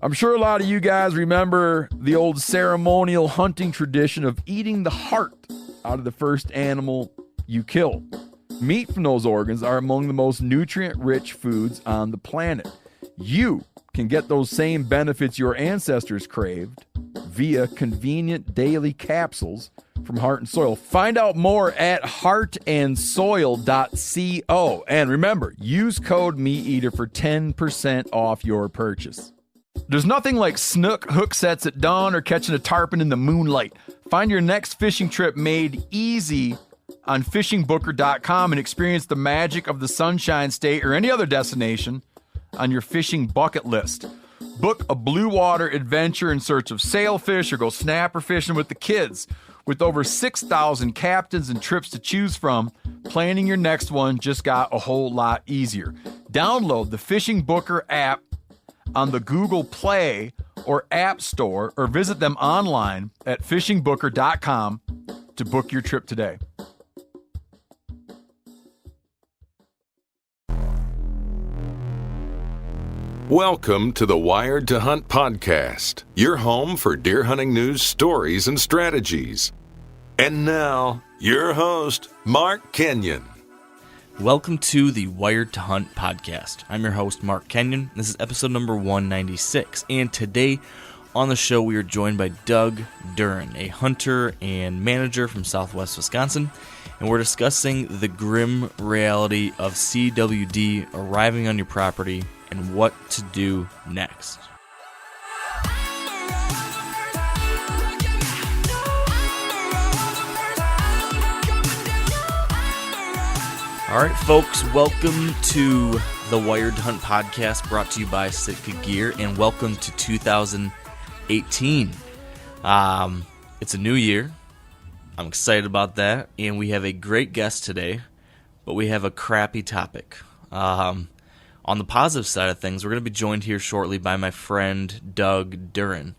I'm sure a lot of you guys remember the old ceremonial hunting tradition of eating the heart out of the first animal you kill. Meat from those organs are among the most nutrient-rich foods on the planet. You can get those same benefits your ancestors craved via convenient daily capsules from Heart and Soil. Find out more at heartandsoil.co. And remember, use code MeatEater for 10% off your purchase. There's nothing like snook hook sets at dawn or catching a tarpon in the moonlight. Find your next fishing trip made easy on fishingbooker.com and experience the magic of the Sunshine State or any other destination on your fishing bucket list. Book a blue water adventure in search of sailfish or go snapper fishing with the kids. With over 6,000 captains and trips to choose from, planning your next one just got a whole lot easier. Download the Fishing Booker app on the Google Play or App Store or visit them online at fishingbooker.com to book your trip today. Welcome to the Wired to Hunt podcast, your home for deer hunting news, stories, and strategies. And now, your host, Mark Kenyon. Welcome to the Wired to Hunt podcast. I'm your host, Mark Kenyon. This is episode number 196. And today on the show, we are joined by Doug Duren, a hunter and manager from Southwest Wisconsin. And we're discussing the grim reality of CWD arriving on your property and what to do next. All right, folks, welcome to the Wired to Hunt podcast brought to you by Sitka Gear, and welcome to 2018. It's a new year. I'm excited about that, and we have a great guest today, but we have a crappy topic. On the positive side of things, we're going to be joined here shortly by my friend Doug Duren.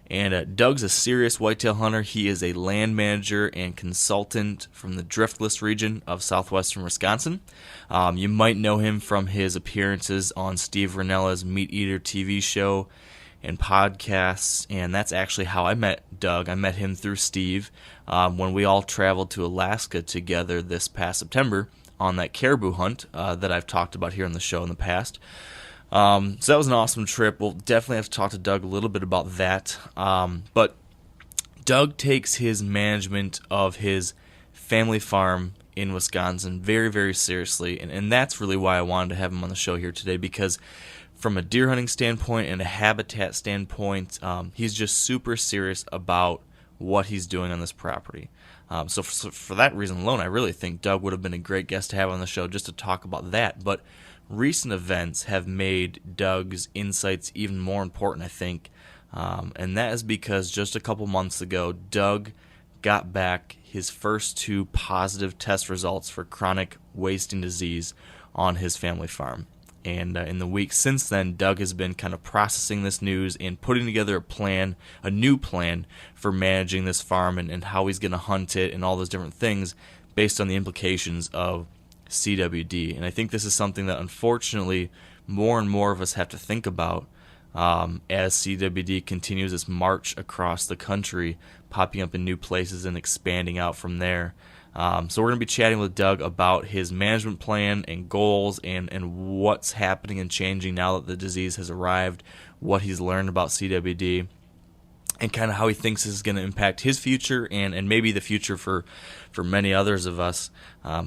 And Doug's a serious whitetail hunter. He is a land manager and consultant from the Driftless region of southwestern Wisconsin. You might know him from his appearances on Steve Rinella's Meat Eater TV show and podcasts, and that's actually how I met Doug. I met him through Steve when we all traveled to Alaska together this past September on that caribou hunt that I've talked about here on the show in the past. So that was an awesome trip. We'll definitely have to talk to Doug a little bit about that. But Doug takes his management of his family farm in Wisconsin very, very seriously. And that's really why I wanted to have him on the show here today, because from a deer hunting standpoint and a habitat standpoint, he's just super serious about what he's doing on this property. So for that reason alone, I really think Doug would have been a great guest to have on the show just to talk about that. But recent events have made Doug's insights even more important, I think. And that is because just a couple months ago, Doug got back his first 2 positive test results for chronic wasting disease on his family farm. And in the weeks since then, Doug has been kind of processing this news and putting together a new plan for managing this farm and how he's going to hunt it and all those different things based on the implications of CWD. And I think this is something that unfortunately more and more of us have to think about as CWD continues its march across the country, popping up in new places and expanding out from there. So we're going to be chatting with Doug about his management plan and goals and what's happening and changing now that the disease has arrived, what he's learned about CWD, and kind of how he thinks this is going to impact his future and maybe the future for many others of us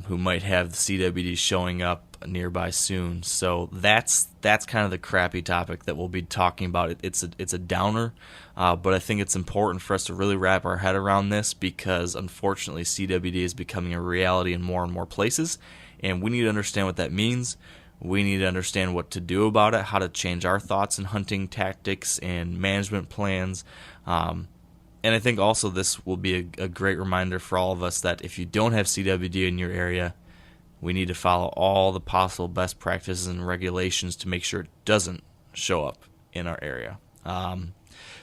who might have the CWD showing up nearby soon. So that's kind of the crappy topic that we'll be talking about. It's a downer, but I think it's important for us to really wrap our head around this because unfortunately CWD is becoming a reality in more and more places, and we need to understand what that means. We need to understand what to do about it, how to change our thoughts and hunting tactics and management plans. And I think also this will be a great reminder for all of us that if you don't have CWD in your area, we need to follow all the possible best practices and regulations to make sure it doesn't show up in our area.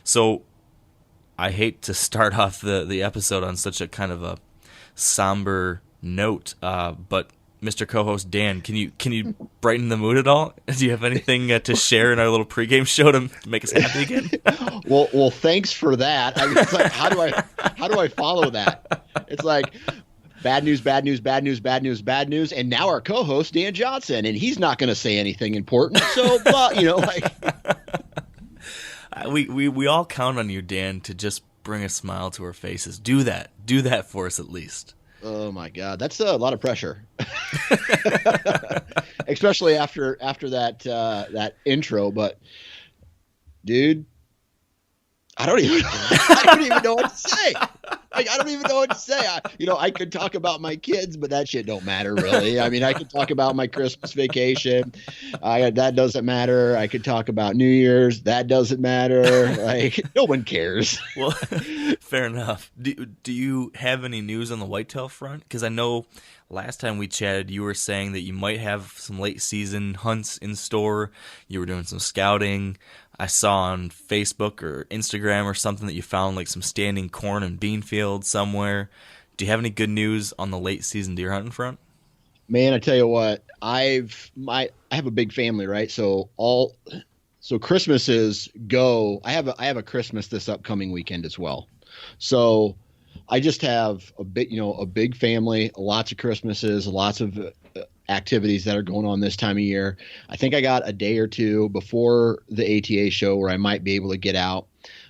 So I hate to start off the episode on such a kind of a somber note, but Mr. Co-host Dan, can you brighten the mood at all? Do you have anything to share in our little pregame show to make us happy again? Well, thanks for that. I mean, it's like, how do I follow that? It's like bad news, bad news, bad news, bad news, bad news, and now our co-host Dan Johnson, and he's not going to say anything important. So, like we all count on you, Dan, to just bring a smile to our faces. Do that for us at least. Oh my God, that's a lot of pressure, especially after that intro. But dude, I don't even know what to say. Like, I don't even know what to say. I could talk about my kids, but that shit don't matter really. I mean, I could talk about my Christmas vacation. That doesn't matter. I could talk about New Year's. That doesn't matter. Like, no one cares. Well, fair enough. Do you have any news on the whitetail front? Because I know last time we chatted, you were saying that you might have some late season hunts in store. You were doing some scouting. I saw on Facebook or Instagram or something that you found like some standing corn and bean fields somewhere. Do you have any good news on the late season deer hunting front? Man, I tell you what, I have a big family, right? So Christmases go. I have a Christmas this upcoming weekend as well. So I just have a big family, lots of Christmases, lots of activities that are going on this time of year. I think I got a day or two before the ATA show where I might be able to get out.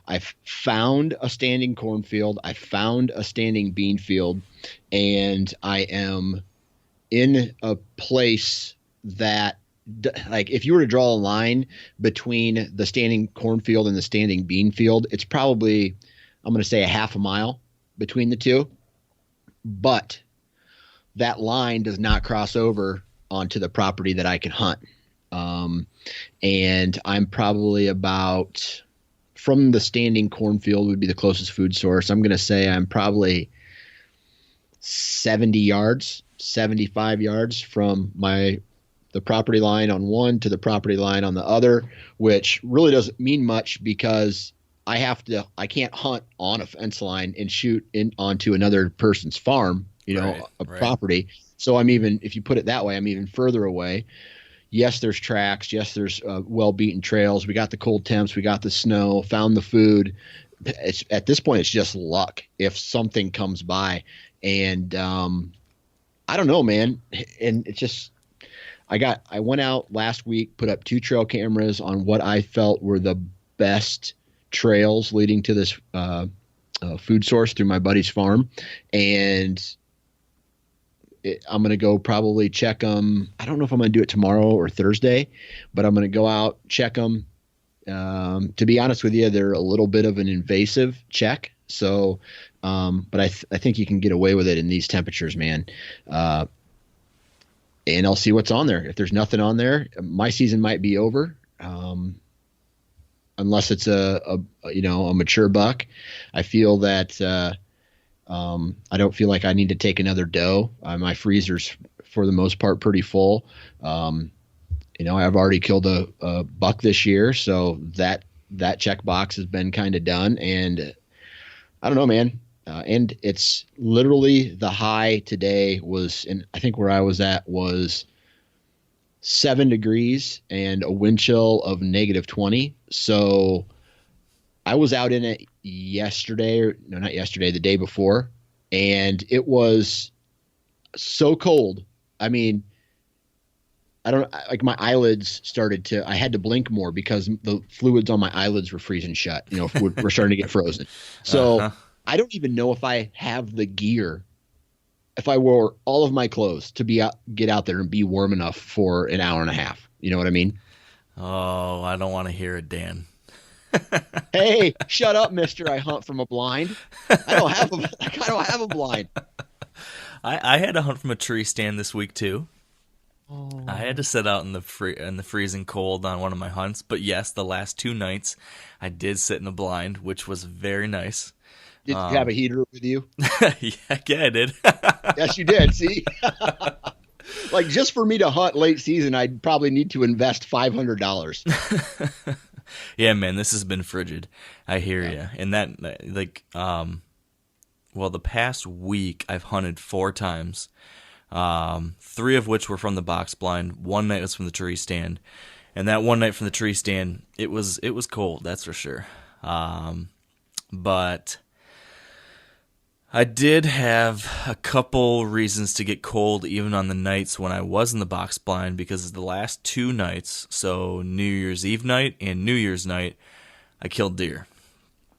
I've found a standing cornfield. I found a standing bean field, and I am in a place that, like, if you were to draw a line between the standing cornfield and the standing bean field, it's probably, I'm going to say, a half a mile between the two. But that line does not cross over onto the property that I can hunt. And I'm probably about, from the standing cornfield would be the closest food source. I'm going to say I'm probably 70 yards, 75 yards from the property line on one to the property line on the other, which really doesn't mean much because I can't hunt on a fence line and shoot onto another person's farm, property. So if you put it that way, I'm even further away. Yes, there's tracks. Yes, there's well-beaten trails. We got the cold temps. We got the snow, found the food. At this point, it's just luck if something comes by. And I don't know, man. And it's just, I went out last week, put up 2 trail cameras on what I felt were the best trails leading to this food source through my buddy's farm. And I'm going to go probably check them. I don't know if I'm going to do it tomorrow or Thursday, but I'm going to go out, check them. To be honest with you, they're a little bit of an invasive check. So, but I think you can get away with it in these temperatures, man. And I'll see what's on there. If there's nothing on there, my season might be over. Unless it's a mature buck. I feel that, I don't feel like I need to take another doe. My freezer's for the most part pretty full. I've already killed a buck this year, so that check box has been kind of done. And I don't know, man. And it's literally the high today was, and I think where I was at was 7 degrees and a wind chill of -20. So I was out in it the day before, and it was so cold. I mean, my eyelids I had to blink more because the fluids on my eyelids were freezing shut, were starting to get frozen. So I don't even know if I have the gear, if I wore all of my clothes to get out there and be warm enough for an hour and a half. You know what I mean? Oh, I don't want to hear it, Dan. Hey, shut up, mister. I hunt from a blind. I don't have a blind. I had to hunt from a tree stand this week too. Oh. I had to sit out in the freezing cold on one of my hunts, but yes, the last 2 nights I did sit in the blind, which was very nice. Did you have a heater with you? Yeah, I did. Yes, you did. See, like, just for me to hunt late season, I'd probably need to invest $500. Yeah, man, this has been frigid. I hear you. And that, the past week I've hunted 4 times. 3 of which were from the box blind. 1 night was from the tree stand. And that 1 night from the tree stand, it was cold, that's for sure. But I did have a couple reasons to get cold even on the nights when I was in the box blind, because the last 2 nights, so New Year's Eve night and New Year's night, I killed deer.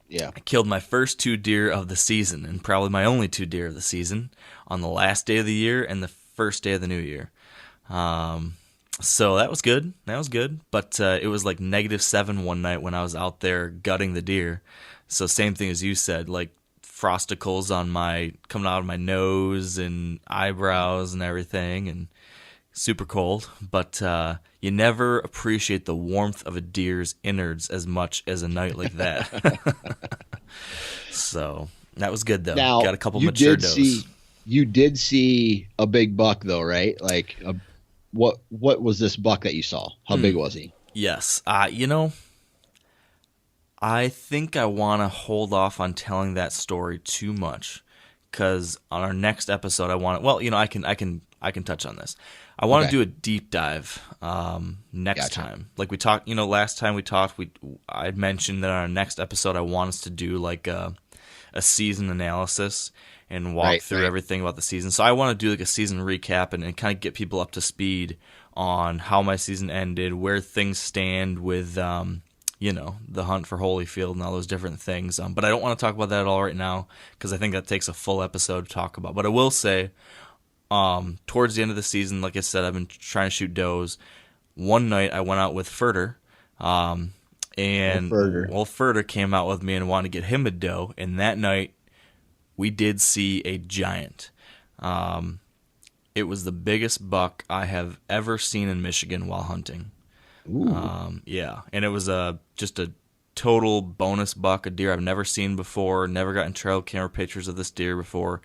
Yeah. I killed my first 2 deer of the season, and probably my only 2 deer of the season, on the last day of the year and the first day of the new year. So that was good. But it was like -7 one night when I was out there gutting the deer. So same thing as you said, like frosticles coming out of my nose and eyebrows and everything, and super cold. But you never appreciate the warmth of a deer's innards as much as a night like that. So that was good though. Now, got a couple mature does. You did see a big buck though, right? Like what was this buck that you saw? How big was he? Yes. I think I want to hold off on telling that story too much, because on our next episode, I can touch on this. I want to do a deep dive next time. Like we talked, last time we talked, I had mentioned that on our next episode, I want us to do like a season analysis and walk through everything about the season. So I want to do like a season recap and kind of get people up to speed on how my season ended, where things stand with, the hunt for Holyfield and all those different things. But I don't want to talk about that at all right now, because I think that takes a full episode to talk about. But I will say, towards the end of the season, like I said, I've been trying to shoot does. One night I went out with Furter, and Furter came out with me and wanted to get him a doe. And that night we did see a giant. It was the biggest buck I have ever seen in Michigan while hunting. Yeah, and it was just a total bonus buck, a deer I've never seen before, never gotten trail camera pictures of this deer before.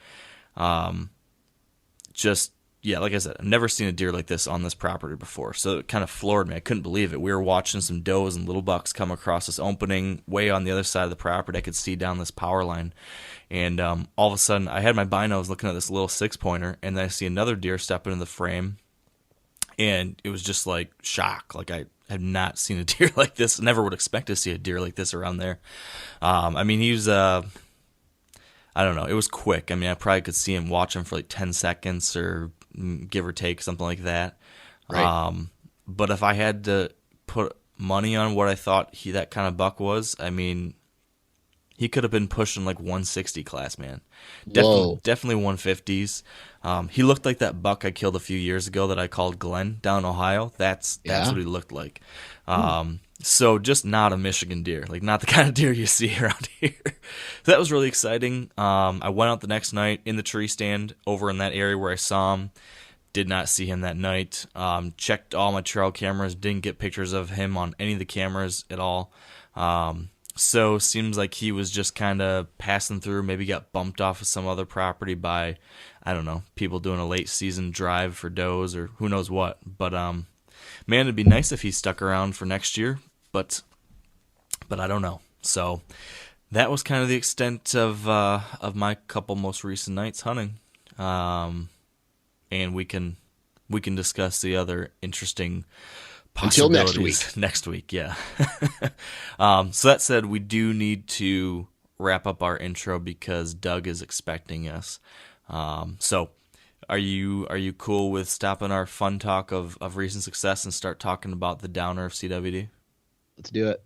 Like I said, I've never seen a deer like this on this property before, so it kind of floored me. I couldn't believe it. We were watching some does and little bucks come across this opening way on the other side of the property. I could see down this power line, and all of a sudden, I had my binos looking at this little 6-pointer, and then I see another deer step into the frame. And it was just like shock. Like I had not seen a deer like this. Never would expect to see a deer like this around there. He was, I don't know. It was quick. I probably could see him, watch him for like 10 seconds or give or take, something like that. Right. But if I had to put money on what I thought that kind of buck was, he could have been pushing like 160 class, man. Definitely 150s. He looked like that buck I killed a few years ago that I called Glenn down in Ohio. That's what he looked like. So just not a Michigan deer, like not the kind of deer you see around here. So that was really exciting. I went out the next night in the tree stand over in that area where I saw him. Did not see him that night. Checked all my trail cameras. Didn't get pictures of him on any of the cameras at all. So seems like he was just kind of passing through, maybe got bumped off of some other property by, I don't know, people doing a late season drive for does or who knows what. But man, it'd be nice if he stuck around for next year, but I don't know. So that was kind of the extent of my couple most recent nights hunting. And we can discuss the other interesting possibilities until next week. Next week, yeah. So that said, we do need to wrap up our intro because Doug is expecting us. So are you cool with stopping our fun talk of recent success and start talking about the downer of CWD? Let's do it.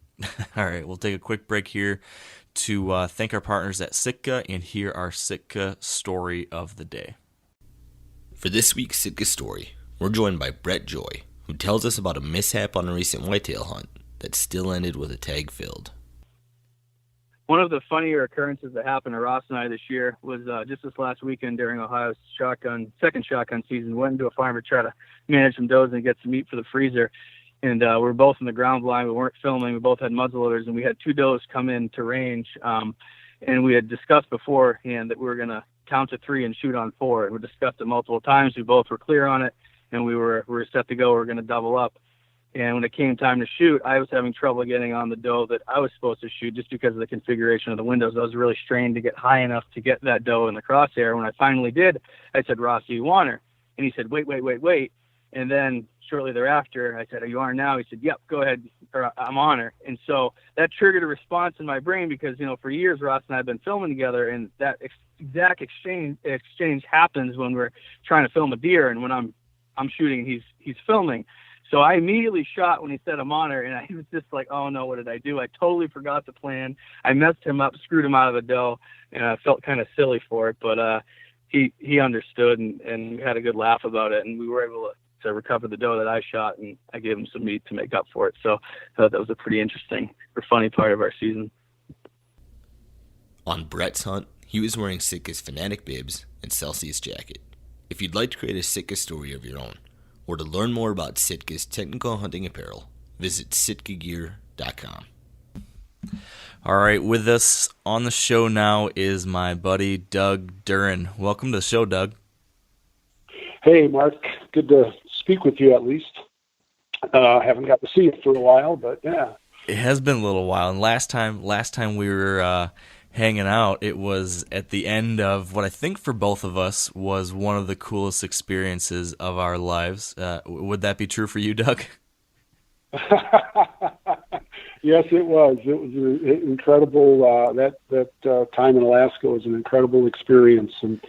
All right, we'll take a quick break here to thank our partners at Sitka and hear our Sitka story of the day. For this week's Sitka story, we're joined by Brett Joy, who tells us about a mishap on a recent whitetail hunt that still ended with a tag filled. One of the funnier occurrences that happened to Ross and I this year was just this last weekend during Ohio's second shotgun season. Went into a farm to try to manage some does and get some meat for the freezer. And we were both in the ground blind. We weren't filming. We both had muzzleloaders, and we had 2 does come into range. And we had discussed beforehand that we were going to count to 3 and shoot on 4. And we discussed it multiple times. We both were clear on it, and we were set to go. We were going to double up. And when it came time to shoot, I was having trouble getting on the doe that I was supposed to shoot just because of the configuration of the windows. I was really strained to get high enough to get that doe in the crosshair. When I finally did, I said, "Ross, do you want her?" And he said, wait. And then shortly thereafter, I said, "Are you on her now?" He said, "Yep, go ahead, or I'm on her." And so that triggered a response in my brain because, for years, Ross and I have been filming together, and that exact exchange happens when we're trying to film a deer, and when I'm shooting and he's filming. So I immediately shot when he said I'm on her, and I was just like, oh no, what did I do? I totally forgot the plan. I messed him up, screwed him out of the doe, and I felt kind of silly for it, but he understood, and we had a good laugh about it, and we were able to recover the doe that I shot, and I gave him some meat to make up for it. So I thought that was a pretty interesting or funny part of our season. On Brett's hunt, he was wearing Sitka's Fanatic bibs and Celsius jacket. If you'd like to create a Sitka story of your own, or to learn more about Sitka's technical hunting apparel, visit sitkagear.com. All right, with us on the show now is my buddy Doug Duren. Welcome to the show, Doug. Hey, Mark. Good to speak with you at least. Haven't got to see you for a while, but yeah. It has been a little while, and last time we were hanging out, it was at the end of what I think for both of us was one of the coolest experiences of our lives. Would that be true for you, Doug? Yes, it was. It was an incredible. That time in Alaska was an incredible experience, and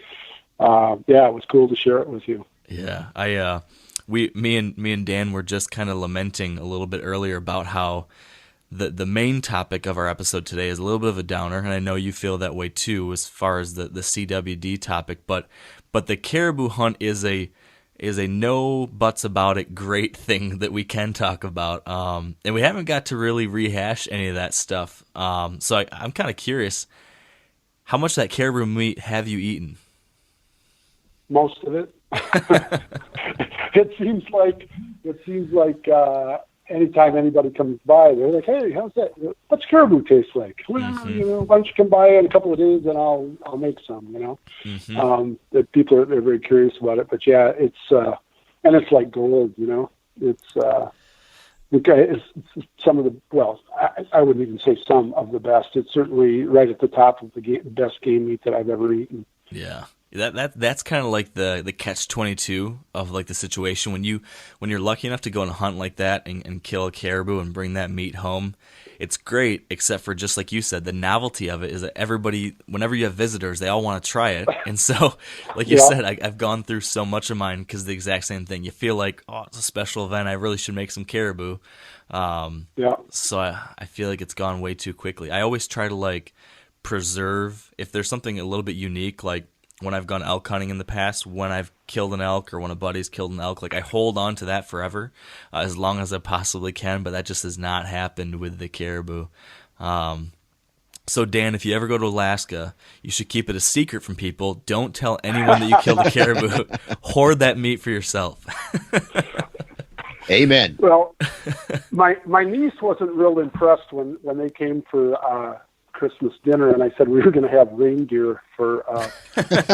it was cool to share it with you. Yeah, me and Dan were just kind of lamenting a little bit earlier about how the main topic of our episode today is a little bit of a downer, and I know you feel that way too as far as the CWD topic, but the caribou hunt is a no buts about it great thing that we can talk about, and we haven't got to really rehash any of that stuff. So I'm kind of curious, how much of that caribou meat have you eaten? Most of it. It seems like anytime anybody comes by, they're like, "Hey, how's that? What's caribou taste like?" Well, why don't you come by in a couple of days and I'll make some. That people are very curious about it. But yeah, it's and it's like gold. It's some of the I wouldn't even say some of the best. It's certainly right at the top of the best game meat that I've ever eaten. Yeah. That's kind of like the catch-22 of like the situation when you're lucky enough to go on a hunt like that and kill a caribou and bring that meat home. It's great, except for just like you said, the novelty of it is that everybody, whenever you have visitors, they all want to try it. And so, like you said, I've gone through so much of mine because the exact same thing. You feel like, oh, it's a special event. I really should make some caribou. So I feel like it's gone way too quickly. I always try to like preserve if there's something a little bit unique, like when I've gone elk hunting in the past, when I've killed an elk or when a buddy's killed an elk, like I hold on to that forever as long as I possibly can, but that just has not happened with the caribou. So Dan, if you ever go to Alaska, you should keep it a secret from people. Don't tell anyone that you killed a caribou. Hoard that meat for yourself. Amen. Well, my niece wasn't real impressed when they came for Christmas dinner, and I said we were going to have reindeer for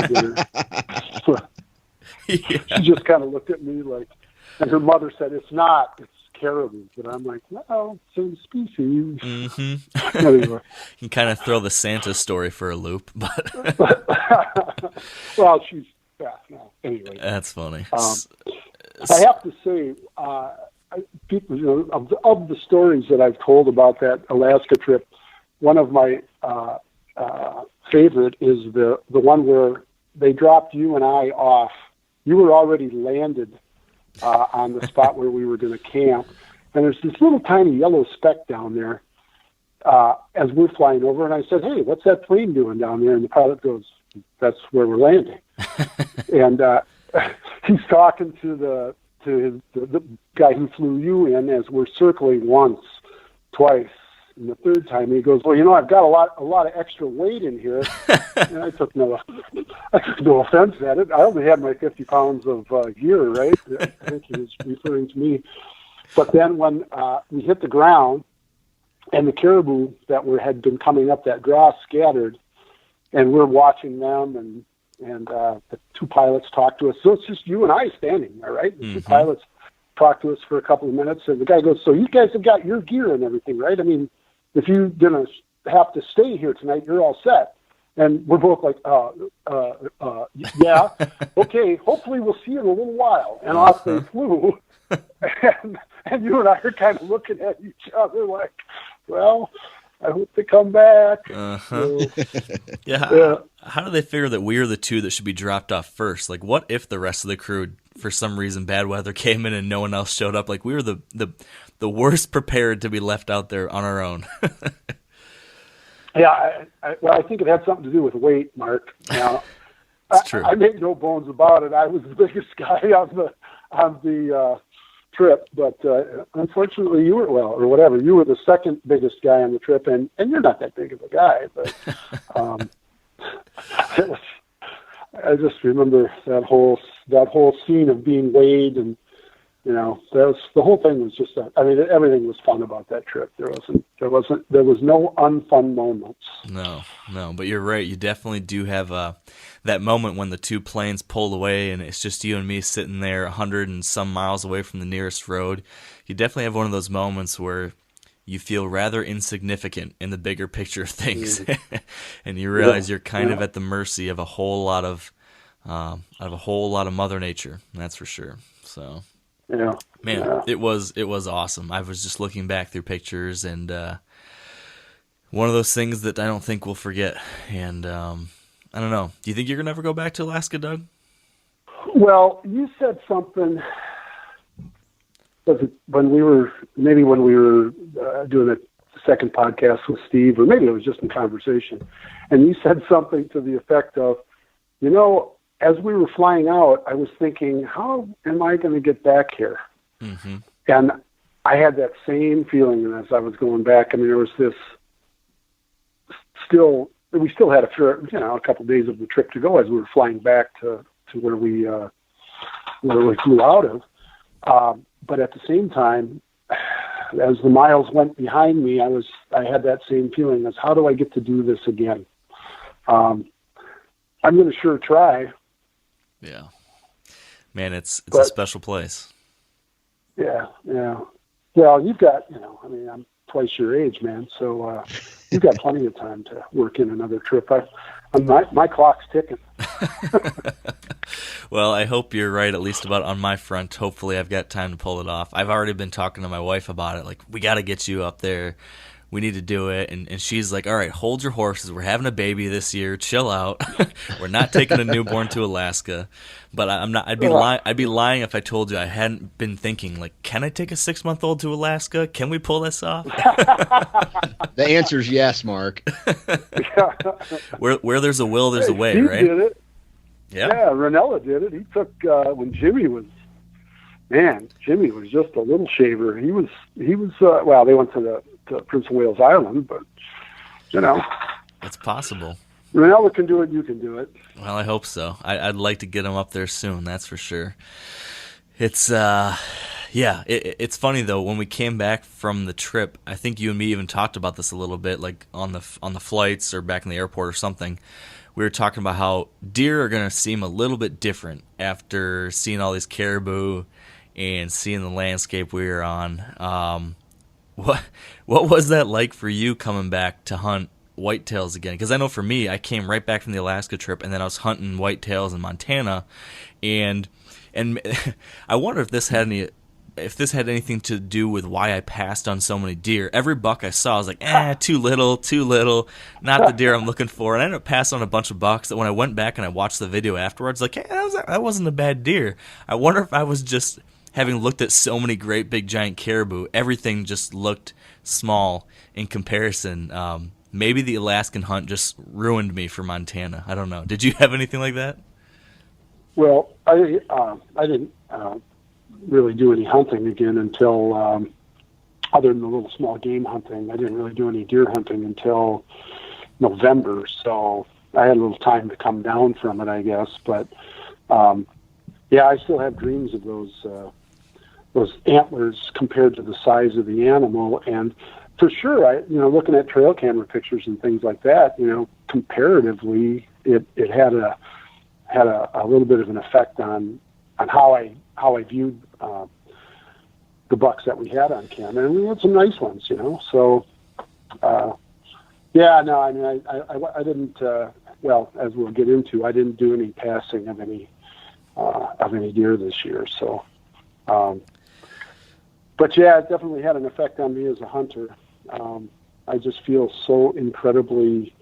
dinner. She just kind of looked at me like, and her mother said, "It's not. It's caribou." But I'm like, "Well, same species." Mm-hmm. Anyway. You can kind of throw the Santa story for a loop, but well, she's no. Anyway, that's funny. I have to say, people, of the stories that I've told about that Alaska trip, one of my favorite is the one where they dropped you and I off. You were already landed on the spot where we were going to camp, and there's this little tiny yellow speck down there as we're flying over. And I said, "Hey, what's that plane doing down there?" And the pilot goes, "That's where we're landing." And he's talking to the guy who flew you in as we're circling once, twice. And the third time he goes, "Well, I've got a lot of extra weight in here." And I took no offense at it. I only had my 50 pounds of gear, right? I think he was referring to me. But then when we hit the ground and the caribou that had been coming up that draw scattered, and we're watching them, and the two pilots talk to us. So it's just you and I standing there, right? The two pilots talk to us for a couple of minutes, and the guy goes, "So you guys have got your gear and everything, right? I mean, if you're going to have to stay here tonight, you're all set." And we're both like, yeah, okay, hopefully we'll see you in a little while. And off they flew. And you and I are kind of looking at each other like, well, I hope they come back. So, yeah. How do they figure that we are the two that should be dropped off first? Like, what if the rest of the crew, for some reason, bad weather came in and no one else showed up? Like, we were the worst prepared to be left out there on our own. Yeah, well, I think it had something to do with weight, Mark. Now, That's true. I make no bones about it. I was the biggest guy on the trip, but unfortunately, you were the second biggest guy on the trip, and you're not that big of a guy, but I just remember that whole scene of being weighed, and the whole thing was just everything was fun about that trip. There was no unfun moments. No, but you're right. You definitely do have that moment when the two planes pull away and it's just you and me sitting there 100 and some miles away from the nearest road. You definitely have one of those moments where you feel rather insignificant in the bigger picture of things, and you realize you're kind of at the mercy of a whole lot of Mother Nature. That's for sure. So. Yeah, man, it was awesome. I was just looking back through pictures, and one of those things that I don't think we'll forget. And I don't know. Do you think you're gonna ever go back to Alaska, Doug? Well, you said something. Was it when we were doing the second podcast with Steve, or maybe it was just in conversation, and you said something to the effect of, as we were flying out, I was thinking, how am I going to get back here? Mm-hmm. And I had that same feeling as I was going back. I mean, there was this we still had a couple of days of the trip to go as we were flying back to where we flew out of. But at the same time, as the miles went behind me, I had that same feeling as, how do I get to do this again? I'm going to sure try. Yeah, man, it's a special place. Yeah. Well, you've got, I'm twice your age, man. So you've got plenty of time to work in another trip. My clock's ticking. Well, I hope you're right, at least about on my front. Hopefully I've got time to pull it off. I've already been talking to my wife about it. Like, we got to get you up there. We need to do it. And she's like, all right, hold your horses. We're having a baby this year. Chill out. We're not taking a newborn to Alaska. But I'm not. I'd be lying if I told you I hadn't been thinking, like, can I take a 6-month-old to Alaska? Can we pull this off? The answer is yes, Mark. Where there's a will, there's a way, Steve right? Did it. Yeah, Ranella did it. He took when Jimmy was just a little shaver. He was well, they went to Prince of Wales Island, but it's possible. Ranella can do it. You can do it. Well, I hope so. I'd like to get him up there soon. That's for sure. It's it's funny though. When we came back from the trip, I think you and me even talked about this a little bit, like on the flights or back in the airport or something. We were talking about how deer are going to seem a little bit different after seeing all these caribou and seeing the landscape we were on. What was that like for you coming back to hunt whitetails again? Because I know for me, I came right back from the Alaska trip, and then I was hunting whitetails in Montana, and I wonder if this had anything to do with why I passed on so many deer. Every buck I saw, I was like, too little, not the deer I'm looking for. And I ended up passing on a bunch of bucks that when I went back and I watched the video afterwards, like, hey, that wasn't a bad deer. I wonder if I was just, having looked at so many great big giant caribou, everything just looked small in comparison. Maybe the Alaskan hunt just ruined me for Montana. I don't know. Did you have anything like that? Well, I didn't really do any hunting again until, other than the little small game hunting, I didn't really do any deer hunting until November. So I had a little time to come down from it, I guess. But I still have dreams of those antlers compared to the size of the animal. And for sure, looking at trail camera pictures and things like that, comparatively, it had a little bit of an effect on how I viewed the bucks that we had on camera, and we had some nice ones, So, I didn't well, as we'll get into, I didn't do any passing of any deer this year. So, but yeah, it definitely had an effect on me as a hunter. I just feel so incredibly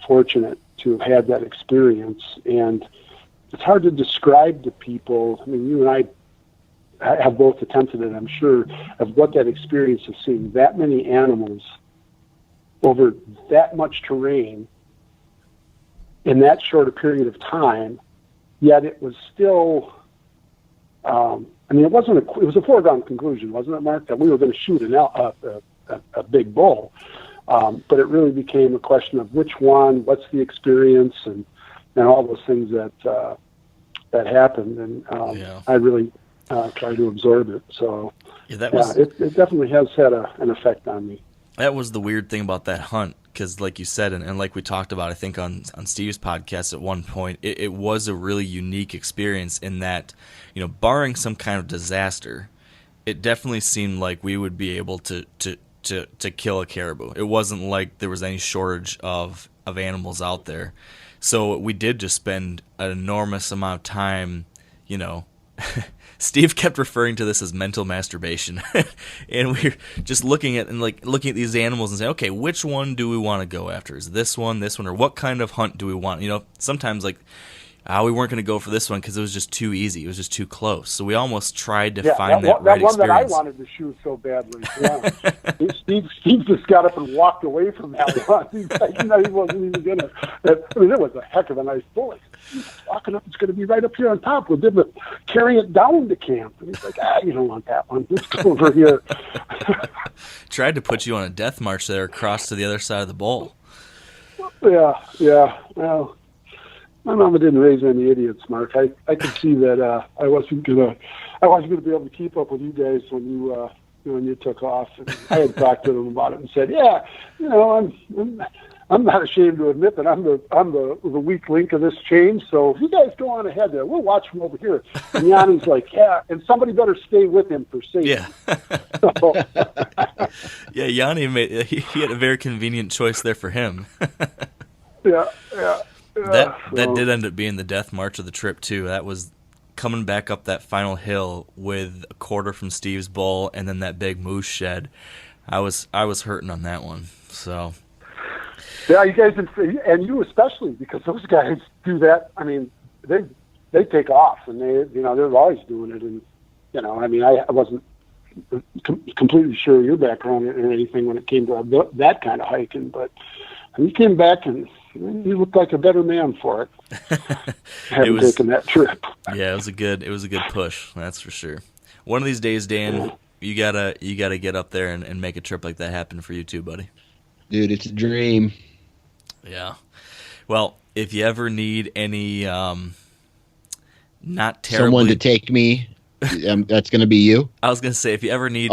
fortunate to have had that experience, and it's hard to describe to people. I mean, you and I have both attempted it, I'm sure, of what that experience of seeing that many animals over that much terrain in that short a period of time, yet it was still, I mean, it was a foregone conclusion, wasn't it, Mark, that we were going to shoot a big bull. But it really became a question of which one, what's the experience, and all those things that happened. And I really try to absorb it. So it definitely has had an effect on me. That was the weird thing about that hunt, because like you said, and like we talked about, I think on Steve's podcast at one point, it was a really unique experience in that, barring some kind of disaster, it definitely seemed like we would be able to kill a caribou. It wasn't like there was any shortage of animals out there. So we did just spend an enormous amount of time, Steve kept referring to this as mental masturbation. And we're just looking at these animals and saying, okay, which one do we want to go after? Is this one, or what kind of hunt do we want? Sometimes we weren't going to go for this one because it was just too easy. It was just too close. So we almost tried to find that right one experience. That I wanted to shoot so badly. Yeah. Steve just got up and walked away from that one. He wasn't even going to. I mean, it was a heck of a nice bullet. He's walking up. It's going to be right up here on top. We'll be able to carry it down to camp. And he's like, you don't want that one. Let's go over here. Tried to put you on a death march there across to the other side of the bowl. Yeah. Well, my mama didn't raise any idiots, Mark. I could see that I wasn't gonna be able to keep up with you guys when you took off. And I had talked to them about it and said, I'm not ashamed to admit that I'm the weak link of this chain. So you guys go on ahead there. We'll watch from over here. And Yanni's like, yeah, and somebody better stay with him for safety. Yeah. Yeah, Yanni he had a very convenient choice there for him. Yeah. That did end up being the death march of the trip too. That was coming back up that final hill with a quarter from Steve's bull and then that big moose shed. I was hurting on that one. So yeah, you guys and you especially, because those guys do that. I mean, they take off and they're always doing it. And I mean, I wasn't completely sure of your background or anything when it came to that kind of hiking, but you came back and you looked like a better man for it. Having taken that trip. Yeah, it was a good push, that's for sure. One of these days, Dan, you gotta get up there and make a trip like that happen for you too, buddy. Dude, it's a dream. Yeah. Well, if you ever need any not terribly someone to take me, that's going to be you. I was going to say if you ever need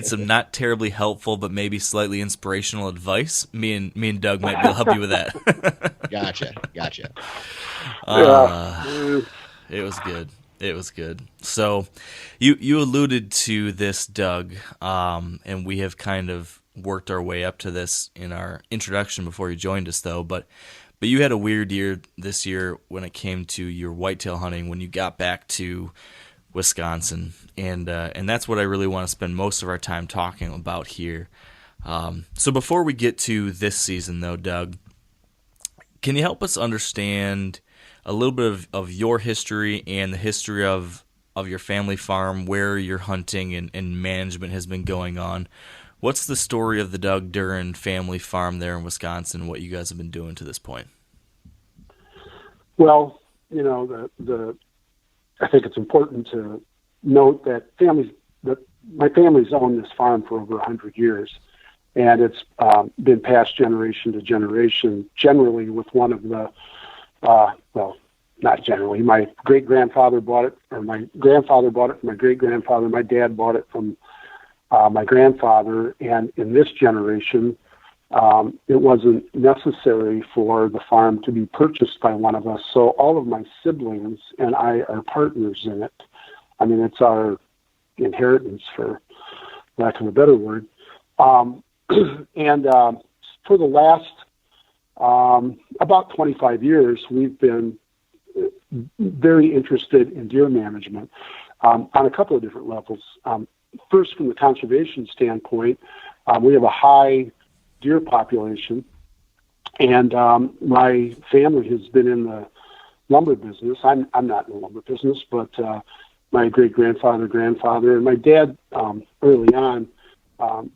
some not terribly helpful but maybe slightly inspirational advice, me and Doug might be able to help you with that. Gotcha. It was good. So you alluded to this, Doug, and we have kind of worked our way up to this in our introduction before you joined us, though. But you had a weird year this year when it came to your whitetail hunting when you got back to Wisconsin, and that's what I really want to spend most of our time talking about here. So before we get to this season, though, Doug, can you help us understand a little bit of your history and the history of your family farm, where your hunting and management has been going on? What's the story of the Doug Duren family farm there in Wisconsin, what you guys have been doing to this point? Well, I think it's important to note that my family's owned this farm for over 100 years, and it's been passed generation to generation, generally with one of the, not generally, my great-grandfather bought it, or my grandfather bought it from my great-grandfather, my dad bought it from my grandfather, and in this generation, it wasn't necessary for the farm to be purchased by one of us. So all of my siblings and I are partners in it. I mean, it's our inheritance, for lack of a better word. And for the last, about 25 years, we've been very interested in deer management on a couple of different levels. First, from the conservation standpoint, we have a high deer population, and my family has been in the lumber business. I'm not in the lumber business, but my great-grandfather, grandfather, and my dad early on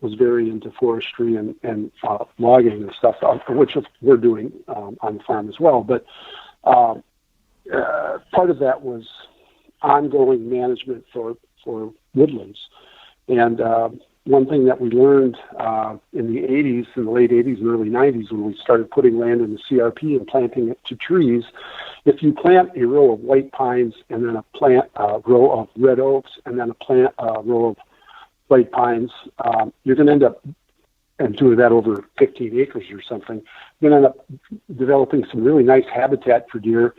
was very into forestry and logging and stuff, which we're doing on the farm as well. But part of that was ongoing management for woodlands. And one thing that we learned in the 80s, in the late 80s and early 90s, when we started putting land in the CRP and planting it to trees, if you plant a row of white pines and then plant a row of red oaks and then plant a row of white pines, you're going to end up, and doing that over 15 acres or something, you're going to end up developing some really nice habitat for deer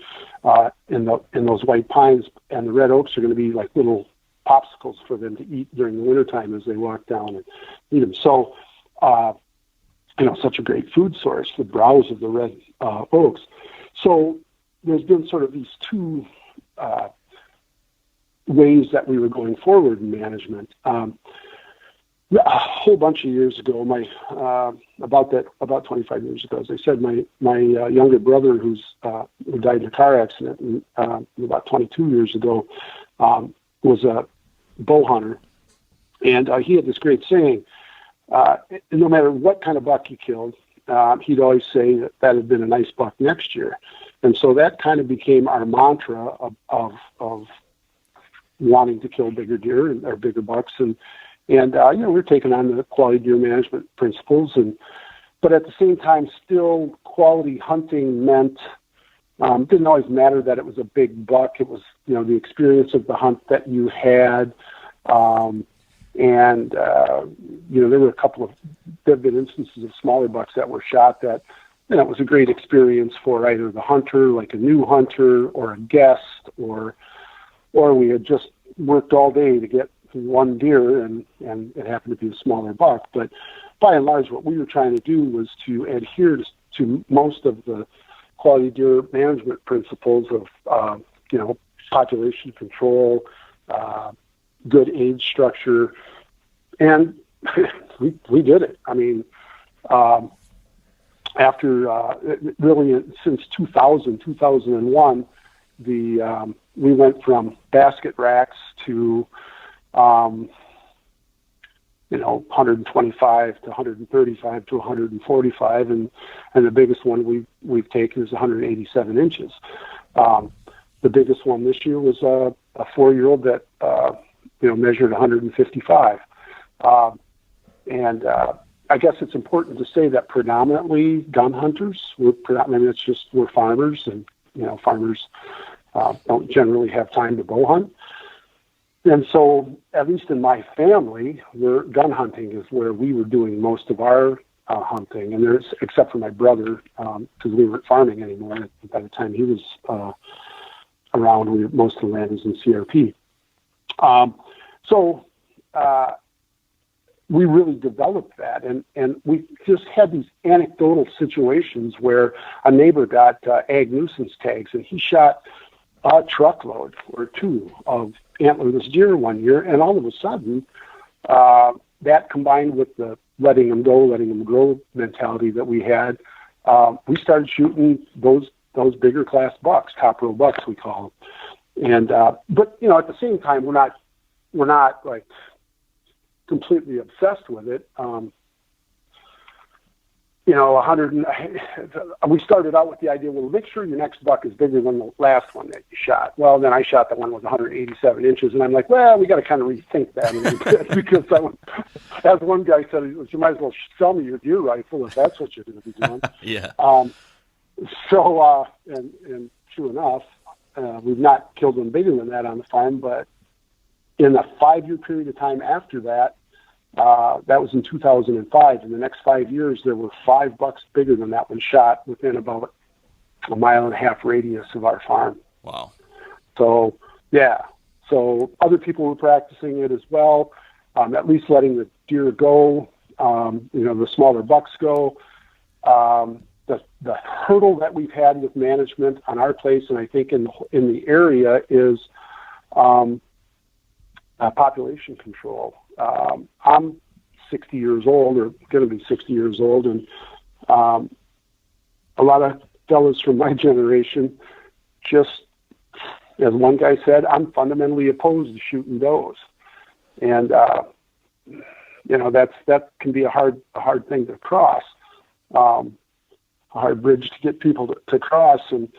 in those white pines, and the red oaks are going to be like little popsicles for them to eat during the wintertime as they walk down and eat them. So, such a great food source, the browse of the red oaks. So there's been sort of these two ways that we were going forward in management. A whole bunch of years ago, about 25 years ago, as I said, my younger brother, who died in a car accident about 22 years ago, was a bow hunter, and he had this great saying: no matter what kind of buck you killed, he'd always say that had been a nice buck next year. And so that kind of became our mantra of wanting to kill bigger deer or bigger bucks, and we're taking on the quality deer management principles, but at the same time, still quality hunting meant didn't always matter that it was a big buck. It was the experience of the hunt that you had, there have been instances of smaller bucks that were shot that it was a great experience for either the hunter, like a new hunter, or a guest, or we had just worked all day to get one deer, and it happened to be a smaller buck. But by and large, what we were trying to do was to adhere to most of the quality deer management principles of, population control, good age structure, and we did it. I mean, after really since 2001, we went from basket racks to 125 to 135 to 145, and the biggest one we've taken is 187 inches. The biggest one this year was a 4-year-old that measured 155. I guess it's important to say that predominantly gun hunters. We're farmers, and farmers don't generally have time to bow hunt. And so, at least in my family, gun hunting is where we were doing most of our hunting. And except for my brother, because we weren't farming anymore by the time he was around. Most of the land was in CRP. We really developed that, and we just had these anecdotal situations where a neighbor got ag nuisance tags, and he shot a truckload or two of antlerless deer one year, and all of a sudden, that combined with the letting them grow mentality that we had, we started shooting those bigger class bucks, top row bucks we call them. And but at the same time, we're not like completely obsessed with it. We started out with the idea, well, make sure your next buck is bigger than the last one that you shot. Well, then I shot the one with 187 inches, and I'm like, well, we got to kind of rethink that a little bit, because as one guy said, you might as well sell me your deer rifle if that's what you're going to be doing. Yeah. And true enough, we've not killed them bigger than that on the farm, but in a 5-year period of time after that, that was in 2005. In the next 5 years, there were 5 bucks bigger than that one shot within about a 1.5 mile radius of our farm. Wow. So, yeah. So other people were practicing it as well, at least letting the deer go, the smaller bucks go. the hurdle that we've had with management on our place, and I think in the area, is population control. I'm 60 years old, or going to be 60 years old, and a lot of fellas from my generation, just as one guy said, I'm fundamentally opposed to shooting does, and that can be a hard thing to cross, a hard bridge to get people to cross, and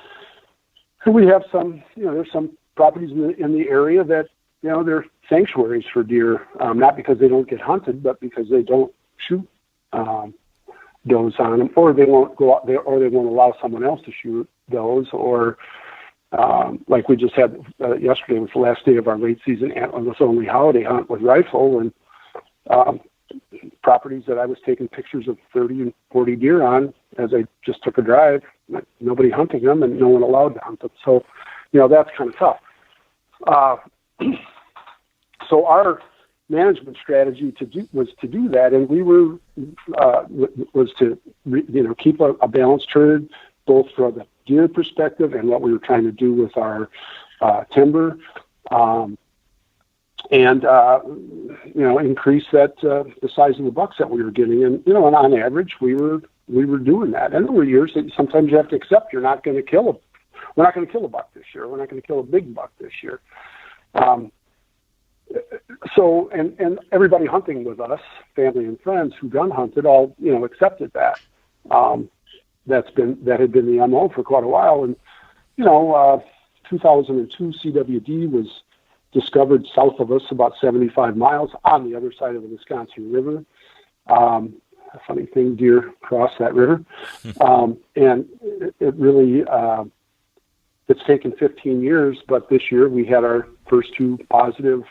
we have some, there's some properties in the area that, they're sanctuaries for deer, not because they don't get hunted, but because they don't shoot does on them, or they won't go out there, or they won't allow someone else to shoot does, or like we just had yesterday was the last day of our late season antlerless only holiday hunt with rifle, and properties that I was taking pictures of 30 and 40 deer on as I just took a drive, nobody hunting them and no one allowed to hunt them. So, that's kind of tough. So our management strategy was to do that, and we were was to keep a balanced herd, both from the deer perspective and what we were trying to do with our timber, and increase that the size of the bucks that we were getting, and and on average we were doing that. And there were years that sometimes you have to accept we're not going to kill a buck this year. We're not going to kill a big buck this year. So, and everybody hunting with us, family and friends who gun hunted, all, accepted that. That had been the MO for quite a while. And, 2002 CWD was discovered south of us about 75 miles on the other side of the Wisconsin River. A funny thing, deer cross that river. And it really, it's taken 15 years, but this year we had our first two positive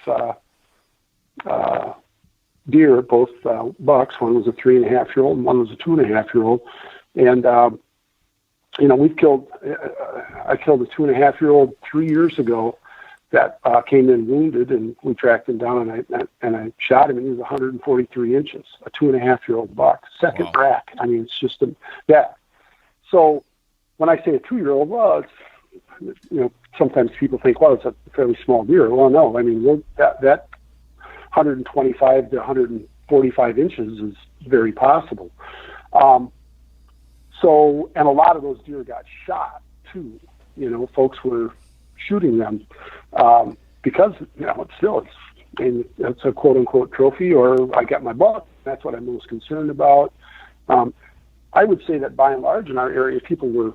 deer, both bucks. One was a 3.5-year-old and one was a 2.5-year-old. And, we've killed, I killed a 2.5-year-old 3 years ago that came in wounded, and we tracked him down, and I shot him, and he was 143 inches, a 2.5-year-old buck, second rack. I mean, it's just So when I say a 2-year-old, well, it's, sometimes people think, well, it's a fairly small deer. Well, no, I mean, that 125 to 145 inches is very possible. So, and a lot of those deer got shot too. Folks were shooting them because, it's a quote unquote trophy, or I got my buck. That's what I'm most concerned about. I would say that by and large in our area, people were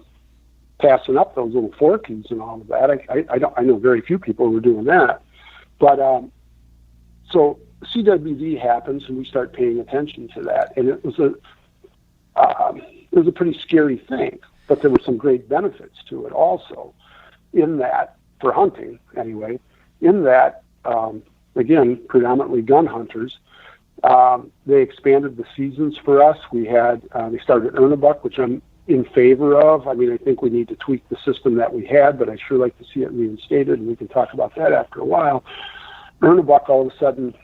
passing up those little forkies and all of that. I know very few people who were doing that. But so CWD happens, and we start paying attention to that. And it was a pretty scary thing, but there were some great benefits to it also, in that, for hunting anyway, in that, again, predominantly gun hunters, they expanded the seasons for us. We had, they started Earn a Buck, which I'm in favor of. I mean, I think we need to tweak the system that we had, but I sure like to see it reinstated, and we can talk about that after a while. Earn a Buck all of a sudden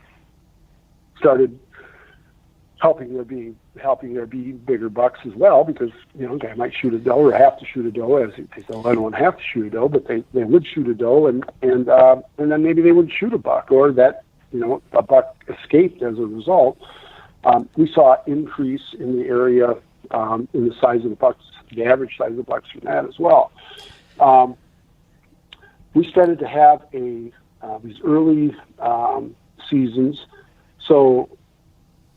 started helping there be bigger bucks as well, because a guy might shoot a doe or have to shoot a doe, as they say, I don't have to shoot a doe, but they would shoot a doe, and then maybe they would shoot a buck, or that a buck escaped as a result. We saw increase in the area in the size of the bucks, the average size of the bucks from that as well. We started to have these early seasons. So,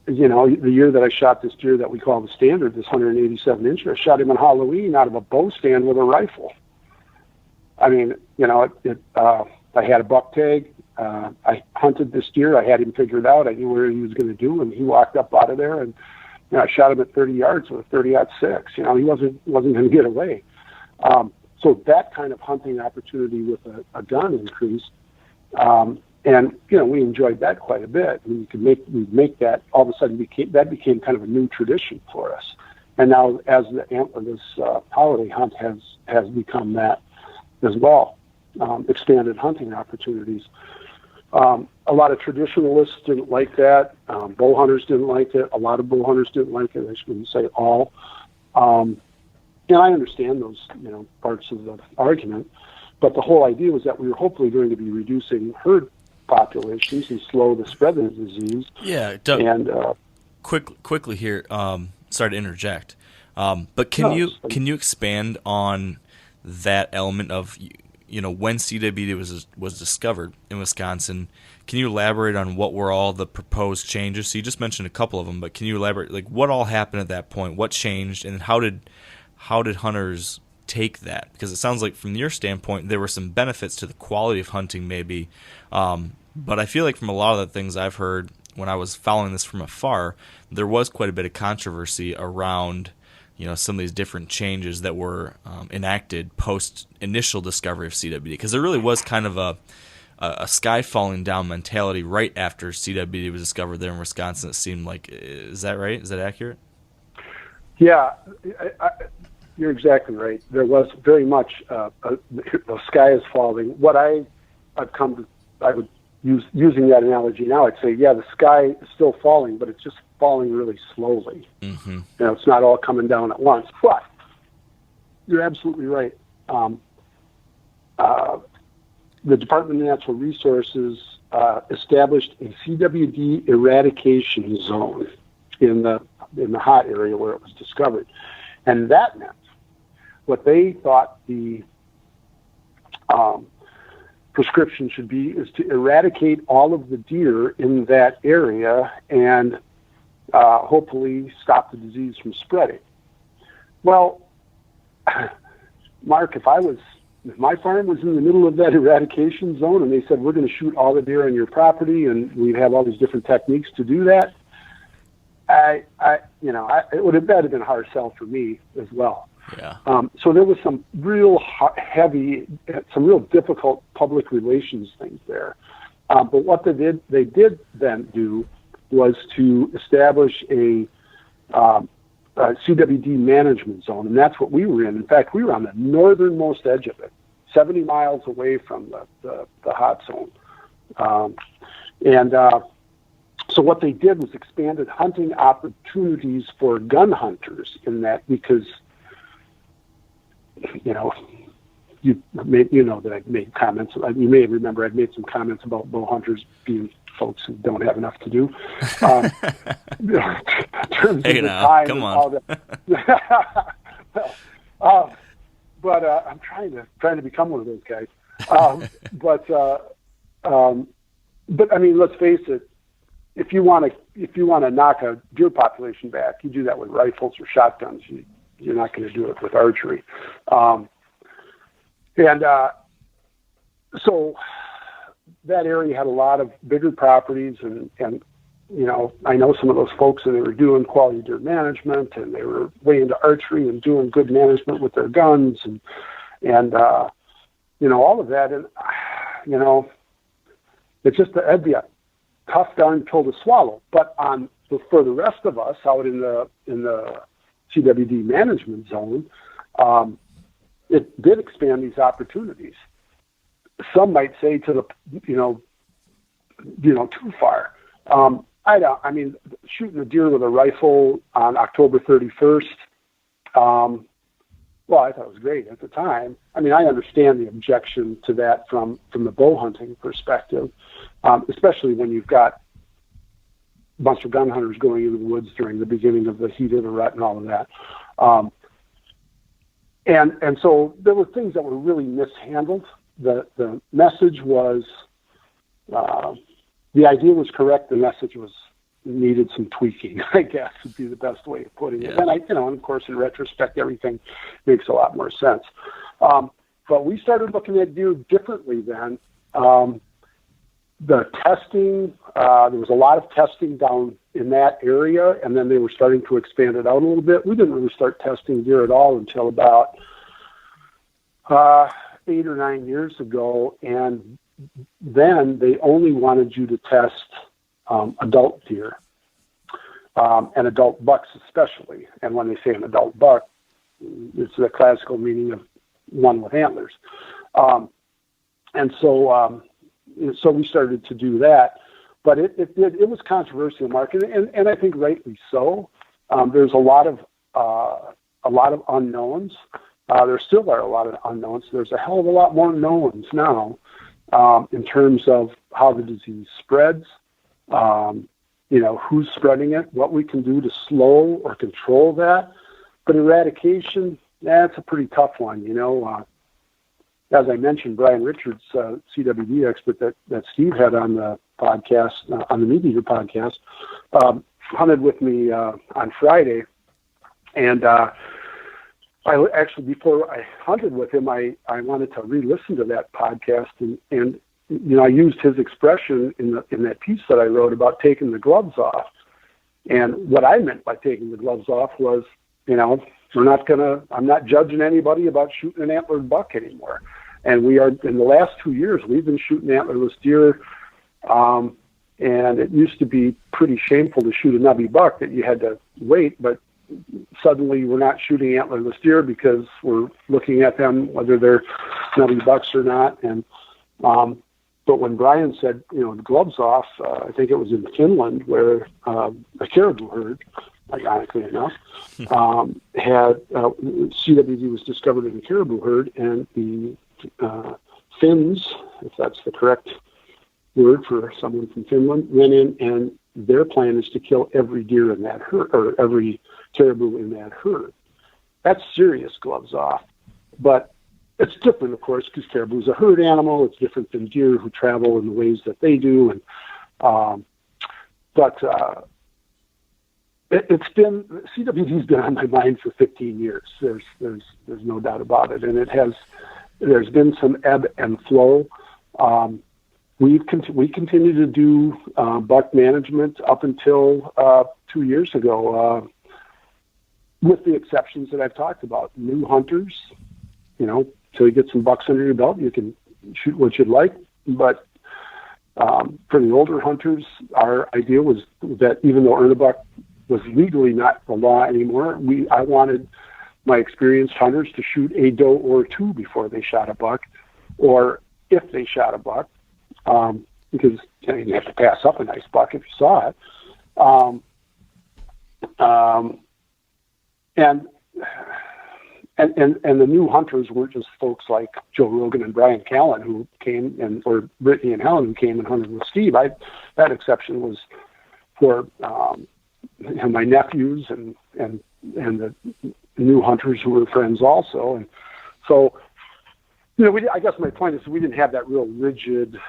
the year that I shot this deer that we call the standard, this 187 incher, I shot him on Halloween out of a bow stand with a rifle. I mean, I had a buck tag. I hunted this deer. I had him figured out. I knew where he was going to do, and he walked up out of there, and I shot him at 30 yards with a 30-06. He wasn't going to get away. So that kind of hunting opportunity with a gun increased. And we enjoyed that quite a bit. And we'd make that, all of a sudden that became kind of a new tradition for us. And now, as the antlerless holiday hunt has become that as well, expanded hunting opportunities. A lot of traditionalists didn't like that. Bow hunters didn't like it. A lot of bow hunters didn't like it. I shouldn't say all. And I understand those, parts of the argument, but the whole idea was that we were hopefully going to be reducing herd populations and slow the spread of the disease. Yeah, Doug, and quickly here, sorry to interject, but can you expand on that element of, when CWD was discovered in Wisconsin? Can you elaborate on what were all the proposed changes? So you just mentioned a couple of them, but can you elaborate, like, what all happened at that point? What changed, and how did hunters take that? Because it sounds like from your standpoint there were some benefits to the quality of hunting maybe, but I feel like from a lot of the things I've heard when I was following this from afar, there was quite a bit of controversy around some of these different changes that were enacted post initial discovery of CWD, because there really was kind of a sky falling down mentality right after CWD was discovered there in Wisconsin. It seemed like, is that right? Is that accurate? Yeah, you're exactly right. There was very much the sky is falling. What I would using that analogy now, I'd say, yeah, the sky is still falling, but it's just falling really slowly. Mm-hmm. It's not all coming down at once. But you're absolutely right. The Department of Natural Resources established a CWD eradication zone in the hot area where it was discovered, and that meant what they thought the prescription should be is to eradicate all of the deer in that area and hopefully stop the disease from spreading. Well, Mark, if my farm was in the middle of that eradication zone and they said, we're going to shoot all the deer on your property and we'd have all these different techniques to do that, it would have been a hard sell for me as well. Yeah. So there was some real some real difficult public relations things there. But what they did then do was to establish a CWD management zone, and that's what we were in. In fact, we were on the northernmost edge of it, 70 miles away from the hot zone. So what they did was expanded hunting opportunities for gun hunters in that, because you know that I've made comments. You may remember I've made some comments about bow hunters being folks who don't have enough to do. Hey, now, come on. But I'm trying to become one of those guys. But I mean, let's face it. If you want to knock a deer population back, you do that with rifles or shotguns. You're not going to do it with archery. So that area had a lot of bigger properties, and I know some of those folks, and they were doing quality deer management, and they were way into archery and doing good management with their guns, and all of that. And it's just that'd be a tough darn pill to swallow. But for the rest of us out in the CWD management zone, it did expand these opportunities. Some might say to the, too far. Shooting a deer with a rifle on October 31st, I thought it was great at the time. I mean, I understand the objection to that from the bow hunting perspective, especially when you've got a bunch of gun hunters going into the woods during the beginning of the heat of the rut and all of that. And so there were things that were really mishandled. The message was, the idea was correct. The message needed some tweaking, I guess, would be the best way of putting it. Yeah. And of course, in retrospect, everything makes a lot more sense. But we started looking at deer differently then. The testing, there was a lot of testing down in that area, and then they were starting to expand it out a little bit. We didn't really start testing deer at all until about 8 or 9 years ago, and then they only wanted you to test adult deer and adult bucks especially. And when they say an adult buck, it's the classical meaning of one with antlers. So we started to do that, but it was controversial, Mark, and I think rightly so. There's a lot a lot of unknowns. There still are a lot of unknowns. There's a hell of a lot more knowns now in terms of how the disease spreads, who's spreading it, what we can do to slow or control that. But eradication, that's a pretty tough one, As I mentioned, Brian Richards, CWD expert that Steve had on the podcast, on the Meat Eater podcast, hunted with me on Friday. And I actually, before I hunted with him, I wanted to re-listen to that podcast. And I used his expression in that piece that I wrote about taking the gloves off. And what I meant by taking the gloves off was, I'm not judging anybody about shooting an antlered buck anymore. And we are, in the last 2 years, we've been shooting antlerless deer. And it used to be pretty shameful to shoot a nubby buck that you had to wait, but suddenly we're not shooting antlerless deer because we're looking at them, whether they're nubby bucks or not. And, but when Brian said, the gloves off, I think it was in Finland where a caribou herd, ironically enough, had CWD was discovered in a caribou herd, and the Finns, if that's the correct word for someone from Finland, went in, and their plan is to kill every deer in that herd, or every caribou in that herd. That's serious gloves off. But it's different, of course, because caribou is a herd animal. It's different than deer who travel in the ways that they do. And it's been, CWD's been on my mind for 15 years. There's no doubt about it, and there's been some ebb and flow. We continue to do buck management up until 2 years ago, with the exceptions that I've talked about. New hunters, till you get some bucks under your belt, you can shoot what you'd like. But for the older hunters, our idea was that even though earn a buck was legally not the law anymore, I wanted my experienced hunters to shoot a doe or two before they shot a buck, or if they shot a buck, because you have to pass up a nice buck if you saw it. And the new hunters weren't just folks like Joe Rogan and Brian Callen who came, or Brittany and Helen who came and hunted with Steve. That exception was for my nephews and the new hunters who were friends also. And so, I guess my point is we didn't have that real rigid,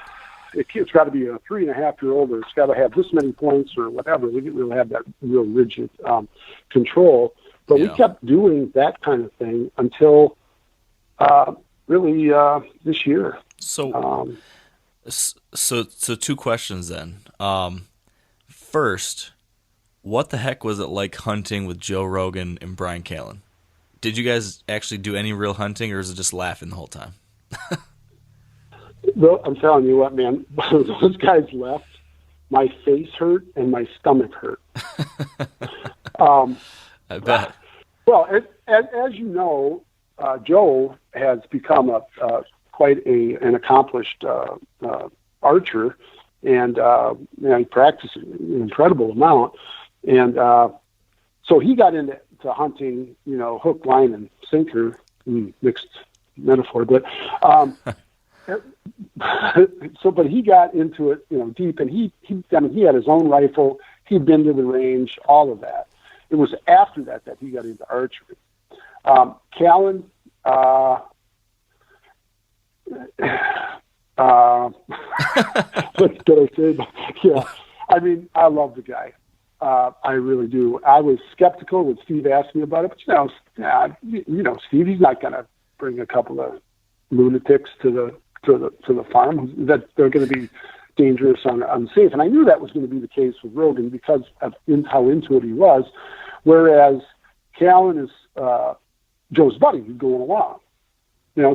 it's got to be a 3.5-year-old, or it's got to have this many points or whatever. We didn't really have that real rigid control. But we kept doing that kind of thing until really this year. So two questions then. First, what the heck was it like hunting with Joe Rogan and Brian Callen? Did you guys actually do any real hunting, or is it just laughing the whole time? Well, I'm telling you what, man, those guys left, my face hurt and my stomach hurt. I bet. Well, as you know, Joe has become quite an accomplished archer, and he practices an incredible amount. And so he got into hunting, hook, line, and sinker, mixed metaphor, but but he got into it, deep, and he had his own rifle. He'd been to the range, all of that. It was after that he got into archery. Callen, what did I say? Yeah, I mean, I love the guy. I really do. I was skeptical when Steve asked me about it, but Steve, he's not going to bring a couple of lunatics to the farm that they're going to be dangerous or unsafe. And I knew that was going to be the case with Rogan because of how into it he was, whereas Callen is Joe's buddy who's going along.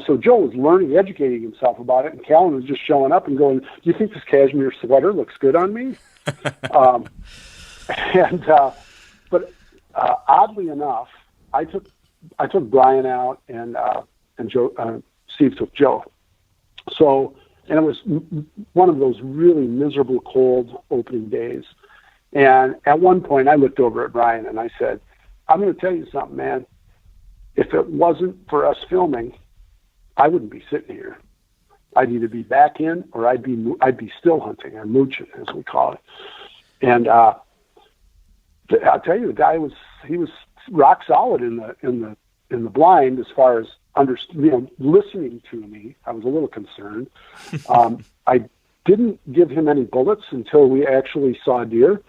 So Joe was learning, educating himself about it, and Callen was just showing up and going, "Do you think this cashmere sweater looks good on me?" But oddly enough, I took Brian out, and Joe, Steve took Joe. So, and it was one of those really miserable cold opening days. And at one point, I looked over at Brian and I said, "I'm going to tell you something, man. if it wasn't for us filming, I wouldn't be sitting here. I'd either be back in or I'd be still hunting, or mooching, as we call it. And I'll tell you, the guy was rock solid in the blind as far as listening to me. I was a little concerned. I didn't give him any bullets until we actually saw deer,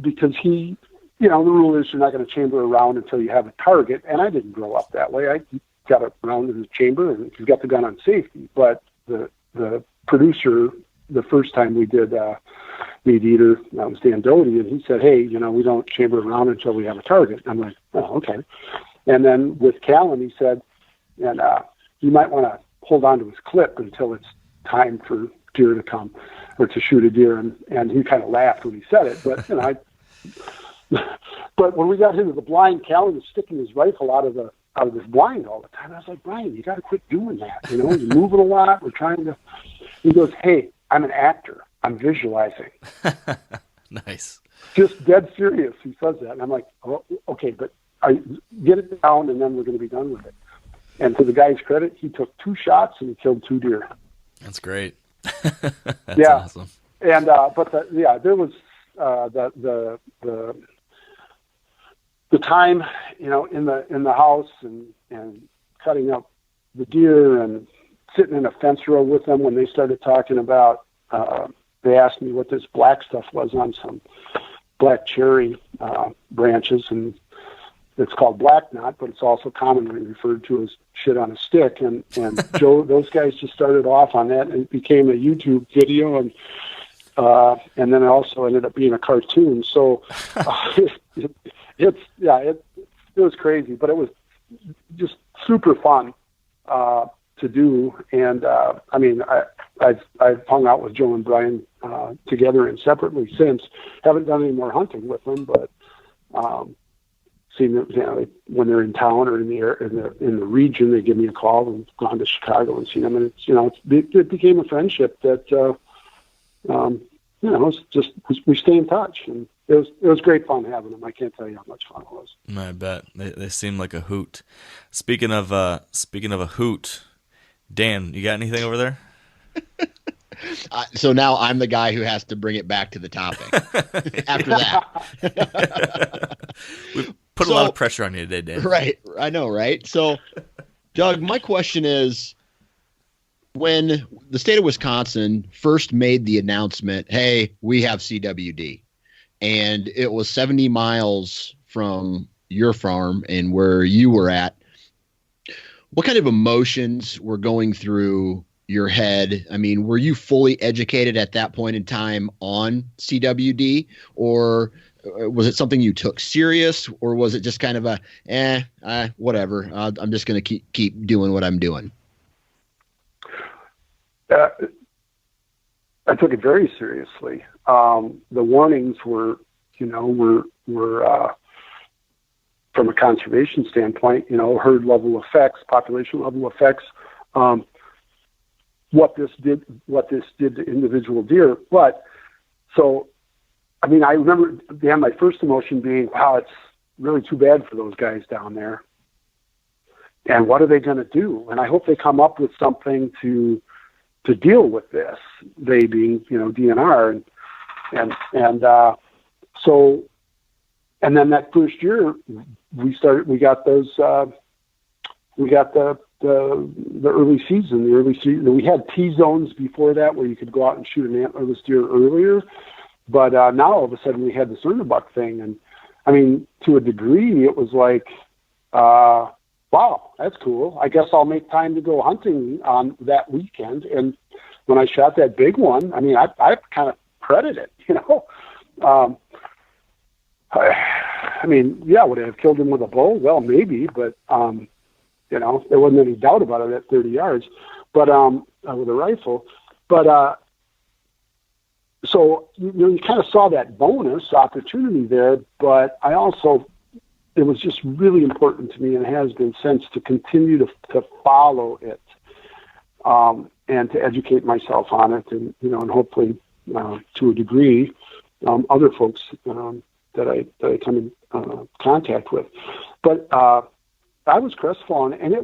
because he, the rule is you're not going to chamber around until you have a target. And I didn't grow up that way. I got a round in the chamber and he's got the gun on safety. But the producer, the first time we did Meat Eater, that was Dan Doty, and he said, hey, we don't chamber around until we have a target. I'm like, oh, okay. And then with Callan, he said, and you might want to hold on to his clip until it's time for deer to come, or to shoot a deer. And he kind of laughed when he said it. But but when we got into the blind, Callan was sticking his rifle out of this blind all the time. I was like, Brian, you got to quit doing that. You're moving a lot. We're trying to. He goes, hey, I'm an actor. I'm visualizing. Nice. Just dead serious. He says that, and I'm like, oh, okay, but get it down, and then we're going to be done with it. And to the guy's credit, he took 2 shots and he killed 2 deer. That's great. That's awesome. And there was the time, in the house and cutting up the deer and sitting in a fence row with them when they started talking about. They asked me what this black stuff was on some black cherry branches, and it's called black knot, but it's also commonly referred to as shit on a stick. And Joe, those guys just started off on that, and it became a YouTube video, and then it also ended up being a cartoon. So it was crazy, but it was just super fun to do. And I've hung out with Joe and Brian together and separately since. Haven't done any more hunting with them, but seen them, when they're in town or in the region, they give me a call, and gone to Chicago and seen them, and it became a friendship that it's just, we stay in touch, and it was great fun having them. I can't tell you how much fun it was. I bet they seem like a hoot. Speaking of a hoot, Dan, you got anything over there? So now I'm the guy who has to bring it back to the topic after that. We've put a lot of pressure on you today, Dan. Right. I know, right? So, Doug, my question is, when the state of Wisconsin first made the announcement, hey, we have CWD, and it was 70 miles from your farm and where you were at, what kind of emotions were going through your head? I mean, were you fully educated at that point in time on CWD, or was it something you took serious, or was it just kind of whatever, I'm just going to keep doing what I'm doing? I took it very seriously. The warnings were from a conservation standpoint, herd level effects, population level effects, what this did to individual deer. But so, I remember, Dan, my first emotion being, wow, it's really too bad for those guys down there. And what are they going to do? And I hope they come up with something to deal with this, they being, DNR. And then that first year we got the early season. We had T-zones before that where you could go out and shoot an antlerless deer earlier. But now all of a sudden we had the Cernabuck thing. And to a degree, it was like, wow, that's cool. I guess I'll make time to go hunting on that weekend. And when I shot that big one, I kind of credit it, would I have killed him with a bow? Well, maybe, but, there wasn't any doubt about it at 30 yards, but, with a rifle. But, so, you kind of saw that bonus opportunity there, but it was just really important to me, and has been since, to continue to follow it, and to educate myself on it, and hopefully, to a degree, other folks that I come in contact with. But I was crestfallen, and there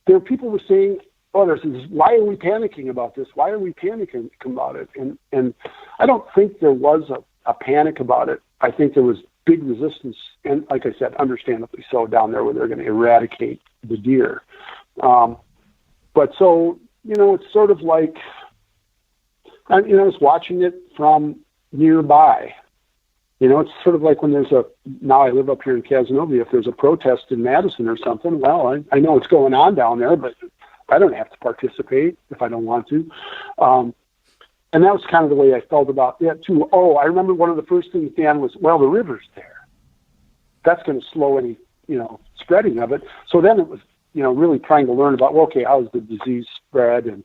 were people were saying, "Oh, why are we panicking about this? Why are we panicking about it?" And I don't think there was a panic about it. I think there was big resistance, and like I said, understandably so, down there where they're going to eradicate the deer. But so, it's sort of like, I was watching it from nearby. It's sort of like when now I live up here in Casanova, if there's a protest in Madison or something, well, I know it's going on down there, but I don't have to participate if I don't want to. And that was kind of the way I felt about that too. Oh, I remember one of the first things, Dan, was, well, the river's there. That's going to slow any, spreading of it. So then it was, really trying to learn about, well, okay, how is the disease spread and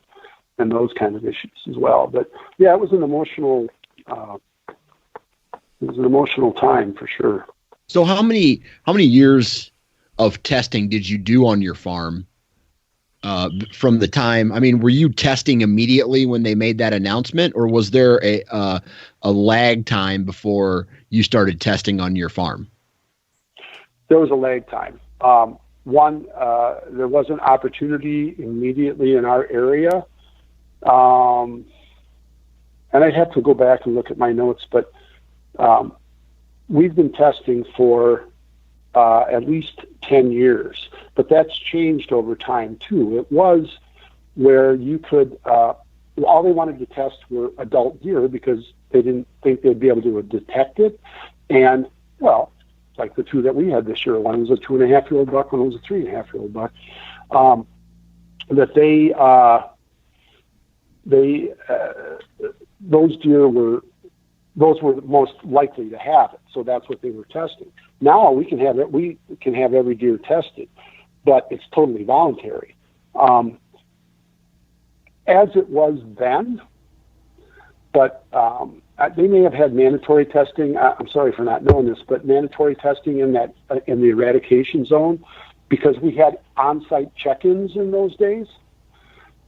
those kind of issues as well. But yeah, it was an emotional time for sure. So how many years of testing did you do on your farm from the time? I mean, were you testing immediately when they made that announcement, or was there a lag time before you started testing on your farm? There was a lag time. There was an opportunity immediately in our area. And I'd have to go back and look at my notes, but we've been testing for at least 10 years, but that's changed over time too. It was where you could, all they wanted to test were adult deer because they didn't think they'd be able to detect it. And, well, like the two that we had this year, one was a 2.5-year-old buck, one was a 3.5-year-old buck, that those deer were the most likely to have it. So that's what they were testing. Now we can have every deer tested, but it's totally voluntary. As it was then, but they may have had mandatory testing. I'm sorry for not knowing this, but mandatory testing in the eradication zone, because we had on-site check-ins in those days.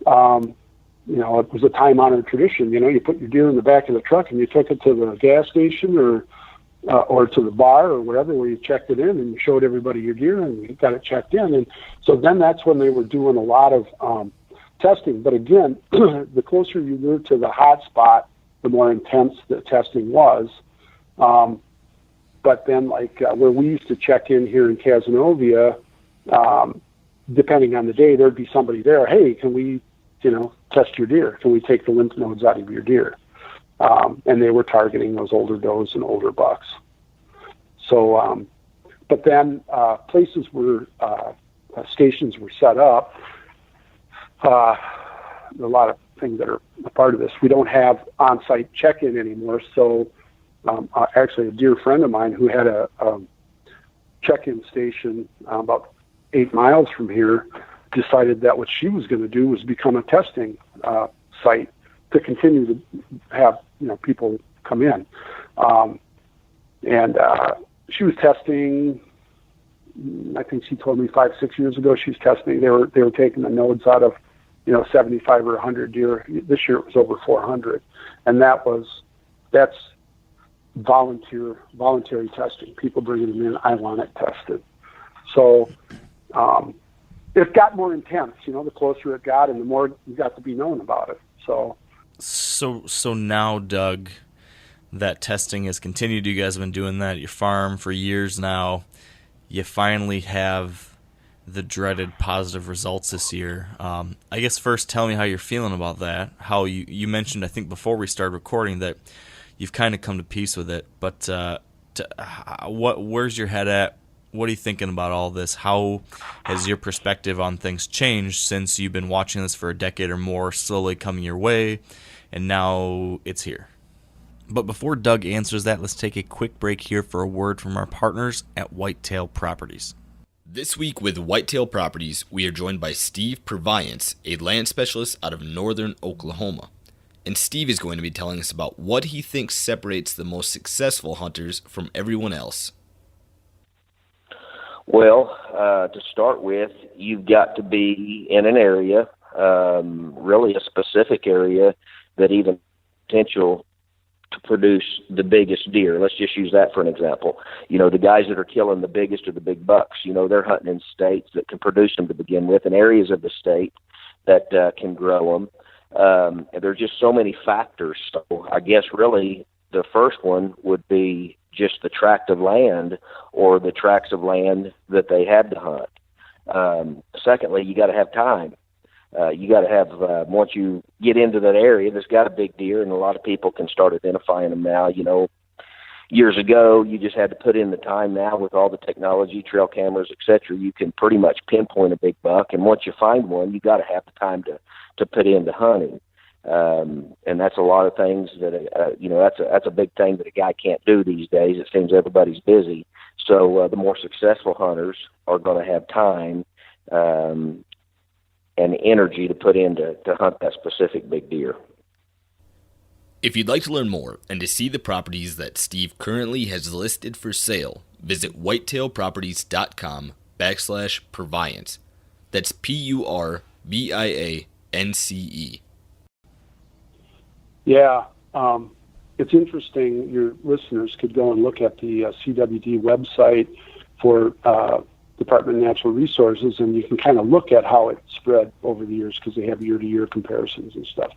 It was a time-honored tradition. You put your deer in the back of the truck and you took it to the gas station or to the bar or wherever where you checked it in, and you showed everybody your deer and you got it checked in. And so then that's when they were doing a lot of testing. But again, the closer you moved to the hot spot, the more intense the testing was. But then, like where we used to check in here in Casanova, depending on the day, there'd be somebody there. Hey, can we, test your deer? Can we take the lymph nodes out of your deer? And they were targeting those older does and older bucks. So, but then places were, stations were set up. A lot of things that are a part of this. We don't have on-site check-in anymore. So actually a dear friend of mine who had a check-in station about 8 miles from here decided that what she was going to do was become a testing site to continue to have people come in. And she was testing, I think she told me 5-6 years ago, she was testing. They were taking the nodes out of 75 or 100 deer. This year it was over 400, and that's voluntary testing. People bringing them in, I want it tested. So it got more intense. The closer it got, and the more you got to be known about it. So now, Doug, that testing has continued. You guys have been doing that at your farm for years now. You finally have the dreaded positive results this year. I guess first tell me how you're feeling about that. How you mentioned, I think before we started recording, that you've kind of come to peace with it. But where's your head at? What are you thinking about all this? How has your perspective on things changed since you've been watching this for a decade or more, slowly coming your way, and now it's here? But before Doug answers that, let's take a quick break here for a word from our partners at Whitetail Properties. This week with Whitetail Properties, we are joined by Steve Purviance, a land specialist out of northern Oklahoma. And Steve is going to be telling us about what he thinks separates the most successful hunters from everyone else. Well, to start with, you've got to be in an area, really a specific area, that even potential to produce the biggest deer. Let's just use that for an example. The guys that are killing the biggest are the big bucks. They're hunting in states that can produce them to begin with, and areas of the state that can grow them. And there's just so many factors. So I guess really the first one would be just the tract of land or the tracts of land that they had to hunt. Secondly, you got to have time. You got to have, once you get into that area that's got a big deer, and a lot of people can start identifying them now. Years ago, you just had to put in the time. Now with all the technology, trail cameras, etc., you can pretty much pinpoint a big buck. And once you find one, you got to have the time to put into hunting. And that's a lot of things that, that's a big thing that a guy can't do these days. It seems everybody's busy. So the more successful hunters are going to have time and energy to put in to hunt that specific big deer. If you'd like to learn more and to see the properties that Steve currently has listed for sale, visit whitetailproperties.com/Purviance. That's PURVIANCE. Yeah, it's interesting. Your listeners could go and look at the CWD website for Department of Natural Resources, and you can kind of look at how it spread over the years because they have year-to-year comparisons and stuff,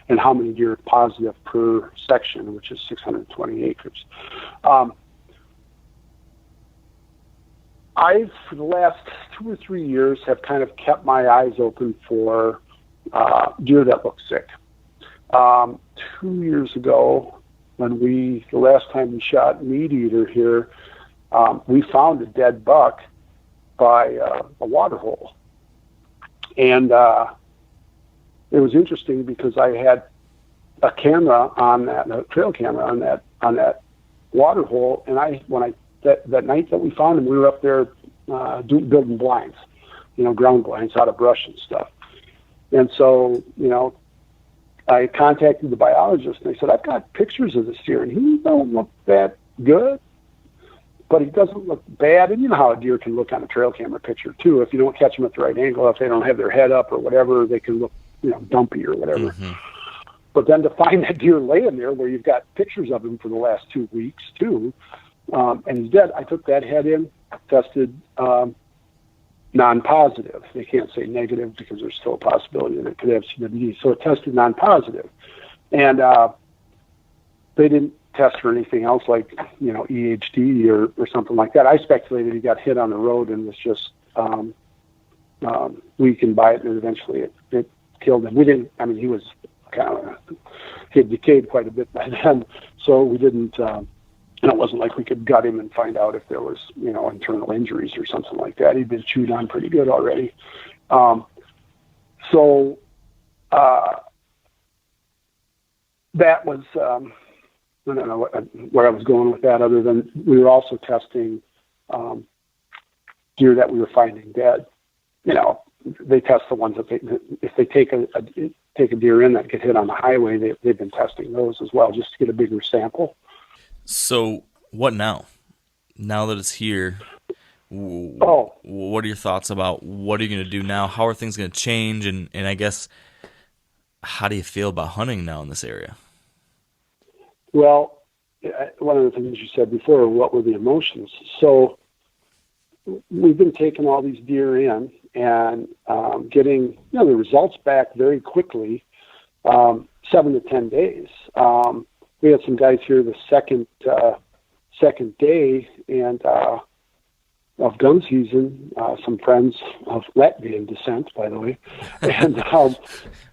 and how many deer positive per section, which is 620 acres. I've, for the last 2 or 3 years, have kind of kept my eyes open for deer that look sick. 2 years ago, when the last time we shot meat eater here, we found a dead buck by a water hole. And it was interesting because I had a camera on that, a trail camera on that water hole, and that night that we found him, we were up there building blinds, ground blinds out of brush and stuff. And so, I contacted the biologist, and I said, I've got pictures of this deer, and he don't look that good, but he doesn't look bad. And you know how a deer can look on a trail camera picture, too. If you don't catch them at the right angle, if they don't have their head up or whatever, they can look, dumpy or whatever. Mm-hmm. But then to find that deer laying there where you've got pictures of him for the last 2 weeks, too, and he's dead, I took that head in, tested non-positive. They can't say negative because there's still a possibility that it could have CWD. So it tested non-positive. And they didn't test for anything else like, EHD or something like that. I speculated he got hit on the road and was just weakened by it, and eventually it killed him. He was he had decayed quite a bit by then, so we didn't, it wasn't like we could gut him and find out if there was, internal injuries or something like that. He'd been chewed on pretty good already. That was, I don't know where I was going with that, other than we were also testing deer that we were finding dead. They test the ones that if they take a deer in that get hit on the highway, they've been testing those as well, just to get a bigger sample. So what now? Now that it's here, what are your thoughts about what are you going to do now? How are things going to change? And I guess, how do you feel about hunting now in this area? Well, one of the things you said before, what were the emotions? So we've been taking all these deer in and getting the results back very quickly, 7 to 10 days. We had some guys here the second day and of gun season, some friends of Latvian descent, by the way, and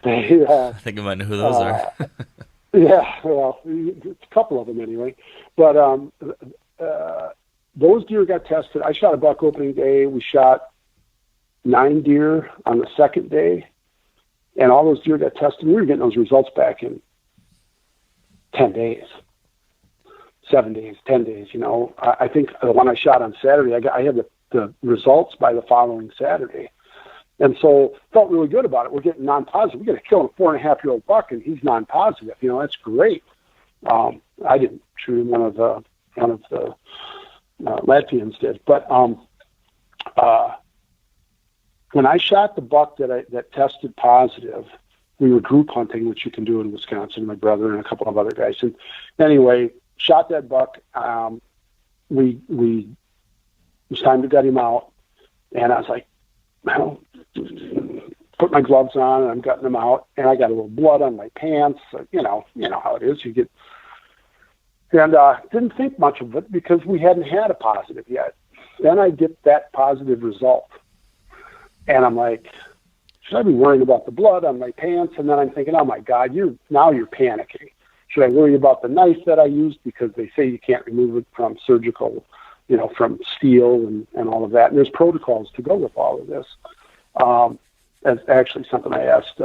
they. I think I might know who those are. Yeah, well, a couple of them anyway. But those deer got tested. I shot a buck opening day. We shot 9 deer on the second day, and all those deer got tested. We were getting those results back in 10 days, 7 days, 10 days. I think the one I shot on Saturday, I had the results by the following Saturday. And so felt really good about it. We're getting non-positive. We got to kill a 4.5-year-old buck, and he's non-positive. That's great. I didn't shoot him. One of the Latvians did. But when I shot the buck that tested positive, we were group hunting, which you can do in Wisconsin, my brother and a couple of other guys. And anyway, shot that buck. It was time to gut him out. And I was like, well, put my gloves on and I'm gutting him out. And I got a little blood on my pants. You know how it is. You get, and didn't think much of it because we hadn't had a positive yet. Then I get that positive result. And I'm like, should I be worrying about the blood on my pants? And then I'm thinking, oh my God, you're panicking. Should I worry about the knife that I used? Because they say you can't remove it from surgical, from steel and all of that. And there's protocols to go with all of this. That's actually something I asked,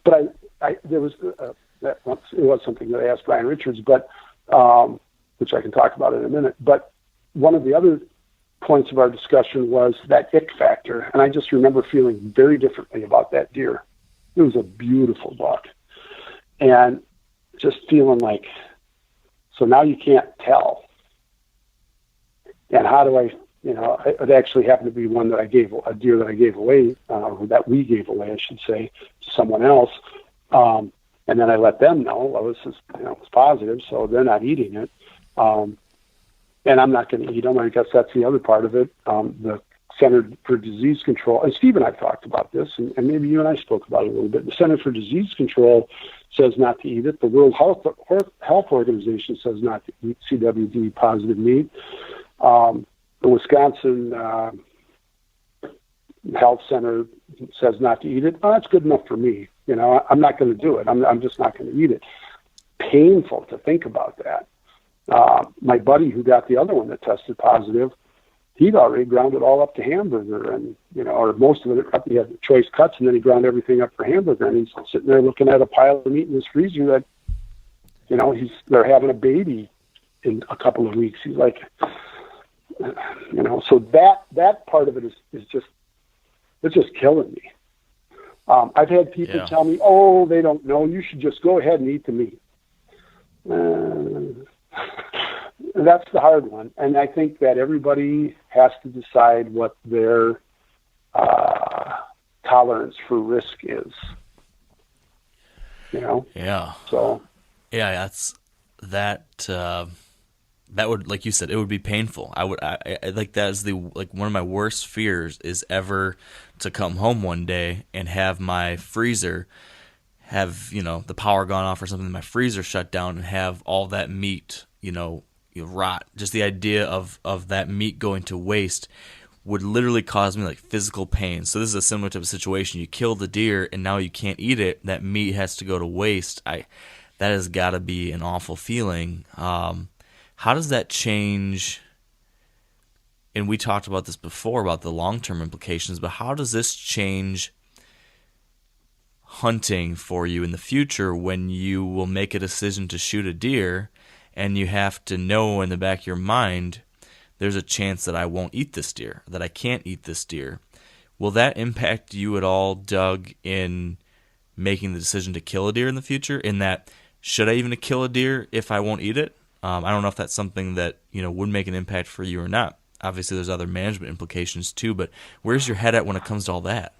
but it was something that I asked Brian Richards, but, which I can talk about in a minute. But one of the other points of our discussion was that ick factor. And I just remember feeling very differently about that deer. It was a beautiful buck. And just feeling like, so now you can't tell. And how do I, it actually happened to be one that a deer that I gave away, that we gave away, I should say, to someone else. And then I let them know, well, this is, it's positive, so they're not eating it. And I'm not going to eat them. I guess that's the other part of it. The Center for Disease Control, and Steve and I talked about this, and maybe you and I spoke about it a little bit. The Center for Disease Control says not to eat it. The World Health Organization says not to eat CWD positive meat. The Wisconsin Health Center says not to eat it. Oh, that's good enough for me. I'm not going to do it. I'm just not going to eat it. Painful to think about that. My buddy who got the other one that tested positive, he'd already ground it all up to hamburger, and or most of it. He had the choice cuts, and then he ground everything up for hamburger. And he's sitting there looking at a pile of meat in his freezer that, they're having a baby in a couple of weeks. He's like, so that part of it is just killing me. I've had people tell me, oh, they don't know. You should just go ahead and eat the meat. That's the hard one. And I think that everybody has to decide what their tolerance for risk is. Yeah. So. Yeah, that would, like you said, it would be painful. I like that is one of my worst fears is ever to come home one day and have my freezer have, the power gone off or something, my freezer shut down and have all that meat, rot. Just the idea of that meat going to waste would literally cause me like physical pain. So this is a similar type of situation. You kill the deer and now you can't eat it. That meat has to go to waste. That has got to be an awful feeling. How does that change? And we talked about this before about the long-term implications, but how does this change hunting for you in the future when you will make a decision to shoot a deer and you have to know in the back of your mind, there's a chance that I won't eat this deer, that I can't eat this deer. Will that impact you at all, Doug, in making the decision to kill a deer in the future? In that, should I even kill a deer if I won't eat it? I don't know if that's something that would make an impact for you or not. Obviously, there's other management implications too, but where's your head at when it comes to all that?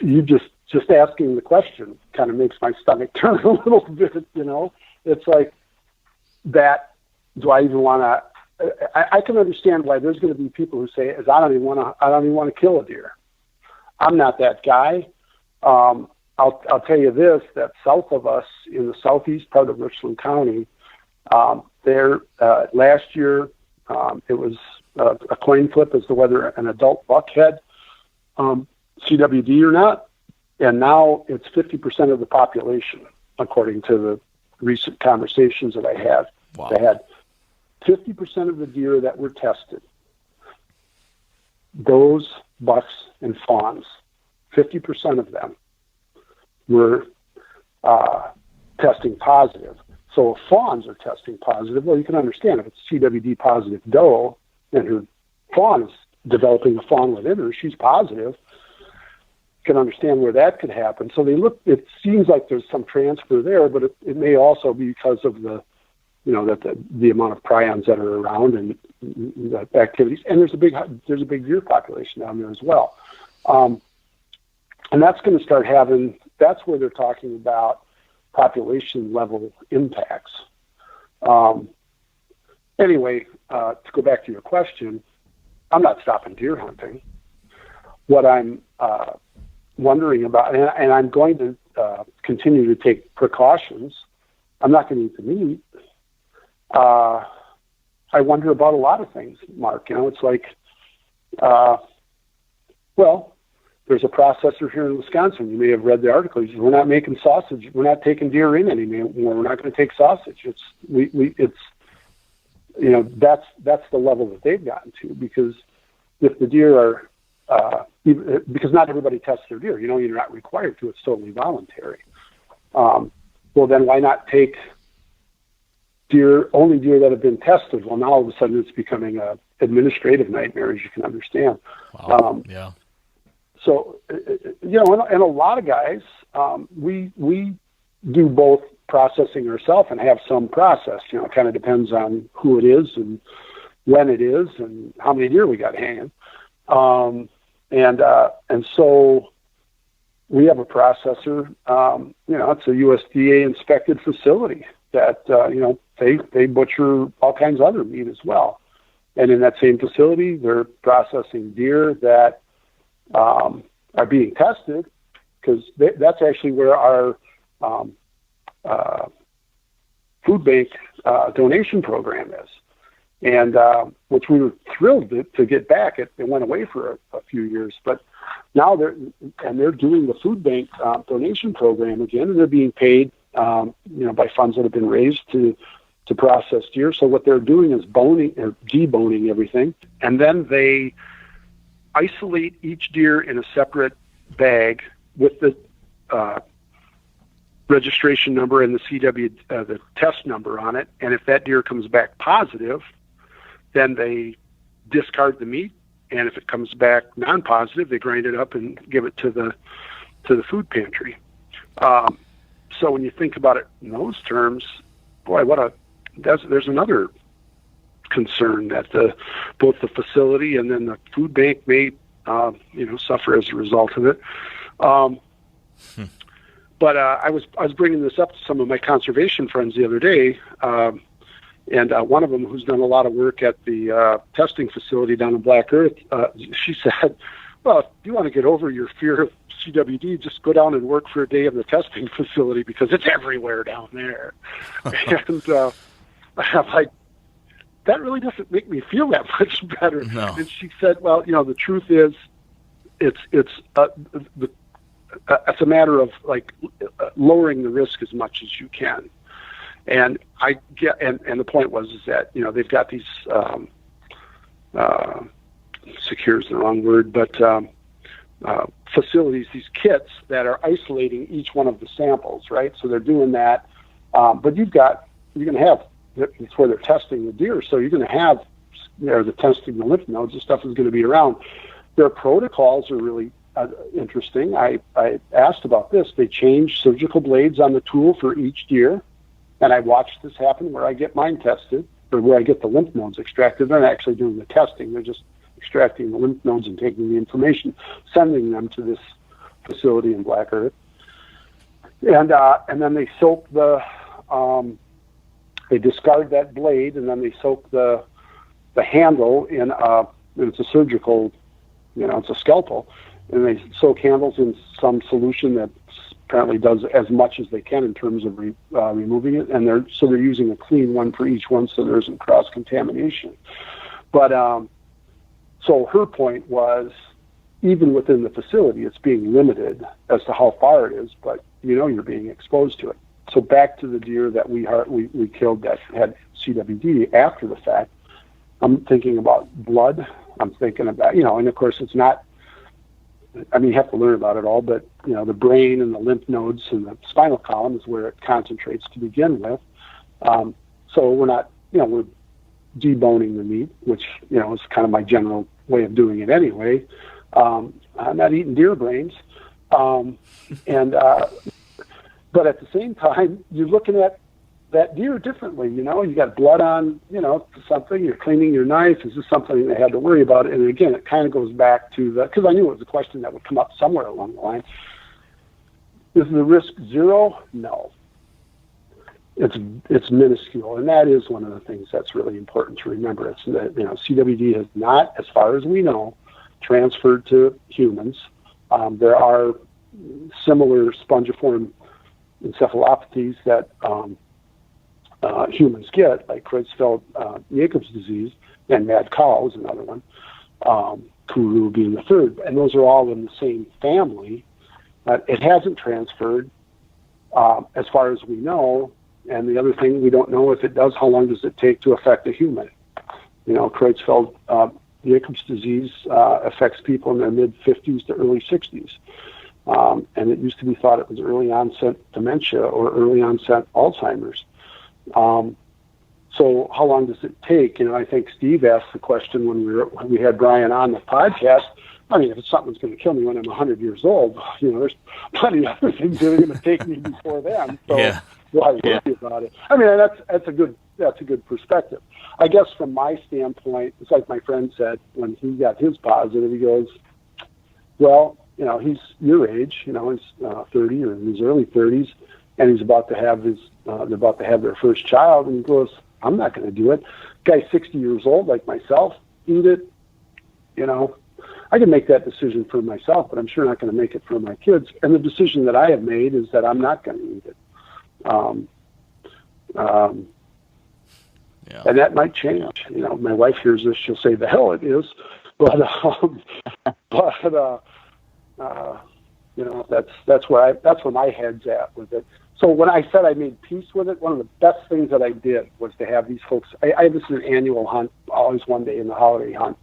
You just asking the question kind of makes my stomach turn a little bit. It's like that. Do I even want to? I can understand why there's going to be people who say, "I don't even want to kill a deer." I'm not that guy. I'll tell you this, that south of us in the southeast part of Richland County, last year it was a coin flip as to whether an adult buck had CWD or not, and now it's 50% of the population, according to the recent conversations that I had. Wow. They had 50% of the deer that were tested, those bucks and fawns, 50% of them were testing positive. So if fawns are testing positive, well, you can understand if it's CWD positive doe and her fawn is developing a fawn within her, she's positive. You can understand where that could happen. So it seems like there's some transfer there, but it may also be because of the amount of prions that are around and the activities. And there's a big deer population down there as well. And that's going to start that's where they're talking about population level impacts. Anyway, to go back to your question, I'm not stopping deer hunting. What I'm wondering about, and I'm going to continue to take precautions. I'm not going to eat the meat. I wonder about a lot of things, Mark. It's like, well, there's a processor here in Wisconsin. You may have read the article. He says, we're not making sausage. We're not taking deer in anymore. We're not going to take sausage. That's the level that they've gotten to, because if the deer are, because not everybody tests their deer. You're not required to. It's totally voluntary. Well, then why not take only deer that have been tested? Well, now all of a sudden it's becoming a administrative nightmare, as you can understand. Wow. Yeah. So, and a lot of guys, we do both processing ourselves and have some processed. It kind of depends on who it is and when it is and how many deer we got hanging. And so we have a processor. It's a USDA inspected facility that they butcher all kinds of other meat as well. And in that same facility, they're processing deer that are being tested, because that's actually where our food bank donation program is. And which we were thrilled to get back. It went away for a few years, but now they're doing the food bank donation program again, and they're being paid by funds that have been raised to process deer. So what they're doing is deboning everything, and then they isolate each deer in a separate bag with the registration number and the CWD, the test number on it. And if that deer comes back positive, then they discard the meat. And if it comes back non-positive, they grind it up and give it to the food pantry. So when you think about it in those terms, boy, there's another concern that both the facility and then the food bank may suffer as a result of it. But I was bringing this up to some of my conservation friends the other day, and one of them, who's done a lot of work at the testing facility down in Black Earth, she said, well, if you want to get over your fear of CWD, just go down and work for a day in the testing facility, because it's everywhere down there. And I'm like, that really doesn't make me feel that much better. No. And she said, well, the truth is, it's a matter of lowering the risk as much as you can. And I get, and the point was that they've got these secure is the wrong word, but facilities, these kits that are isolating each one of the samples, right? So they're doing that, but you're going to have, it's where they're testing the deer, so you're going to have the testing the lymph nodes. This stuff is going to be around. Their protocols are really interesting. I asked about this. They change surgical blades on the tool for each deer, and I watched this happen where I get mine tested, or where I get the lymph nodes extracted. They're not actually doing the testing. They're just extracting the lymph nodes and taking the information, sending them to this facility in Black Earth. And then they soak they discard that blade, and then they soak the handle in it's a surgical, it's a scalpel, and they soak handles in some solution that apparently does as much as they can in terms of removing it, and they're using a clean one for each one, so there isn't cross contamination. But so her point was, even within the facility, it's being limited as to how far it is, but you're being exposed to it. So back to the deer that we killed that had CWD after the fact, I'm thinking about blood. I'm thinking about, and of course it's not, you have to learn about it all, but, the brain and the lymph nodes and the spinal column is where it concentrates to begin with. So we're not, we're deboning the meat, which, is kind of my general way of doing it anyway. I'm not eating deer brains. But at the same time, you're looking at that deer differently. You got blood on, something, you're cleaning your knife. Is this something they had to worry about? And again, it kind of goes back to because I knew it was a question that would come up somewhere along the line. Is the risk zero? No. It's minuscule, and that is one of the things that's really important to remember. It's that CWD has not, as far as we know, transferred to humans. There are similar spongiform encephalopathies that humans get, like Creutzfeldt-Jacobs disease, and mad cow is another one, Kuru being the third, and those are all in the same family. It hasn't transferred, as far as we know. And the other thing, we don't know if it does, how long does it take to affect a human? Creutzfeldt-Jacobs disease affects people in their mid-50s to early 60s. And it used to be thought it was early onset dementia or early onset Alzheimer's. So how long does it take? I think Steve asked the question when we had Brian on the podcast. I mean, if it's something that's going to kill me when I'm 100 years old, there's plenty of other things that are going to take me before then. So why worry about it? I mean, that's a good perspective. I guess from my standpoint, it's like my friend said when he got his positive. He goes, "Well, he's your age. He's 30 or in his early 30s, and he's about to have they're about to have their first child." And he goes, "I'm not going to do it. Guy's 60 years old, like myself. Eat it. I can make that decision for myself, but I'm sure not going to make it for my kids. And the decision that I have made is that I'm not going to eat it. And that might change. My wife hears this, she'll say, "The hell it is," but that's where my head's at with it. So when I said I made peace with it, one of the best things that I did was to have these folks. This is an annual hunt, always one day in the holiday hunt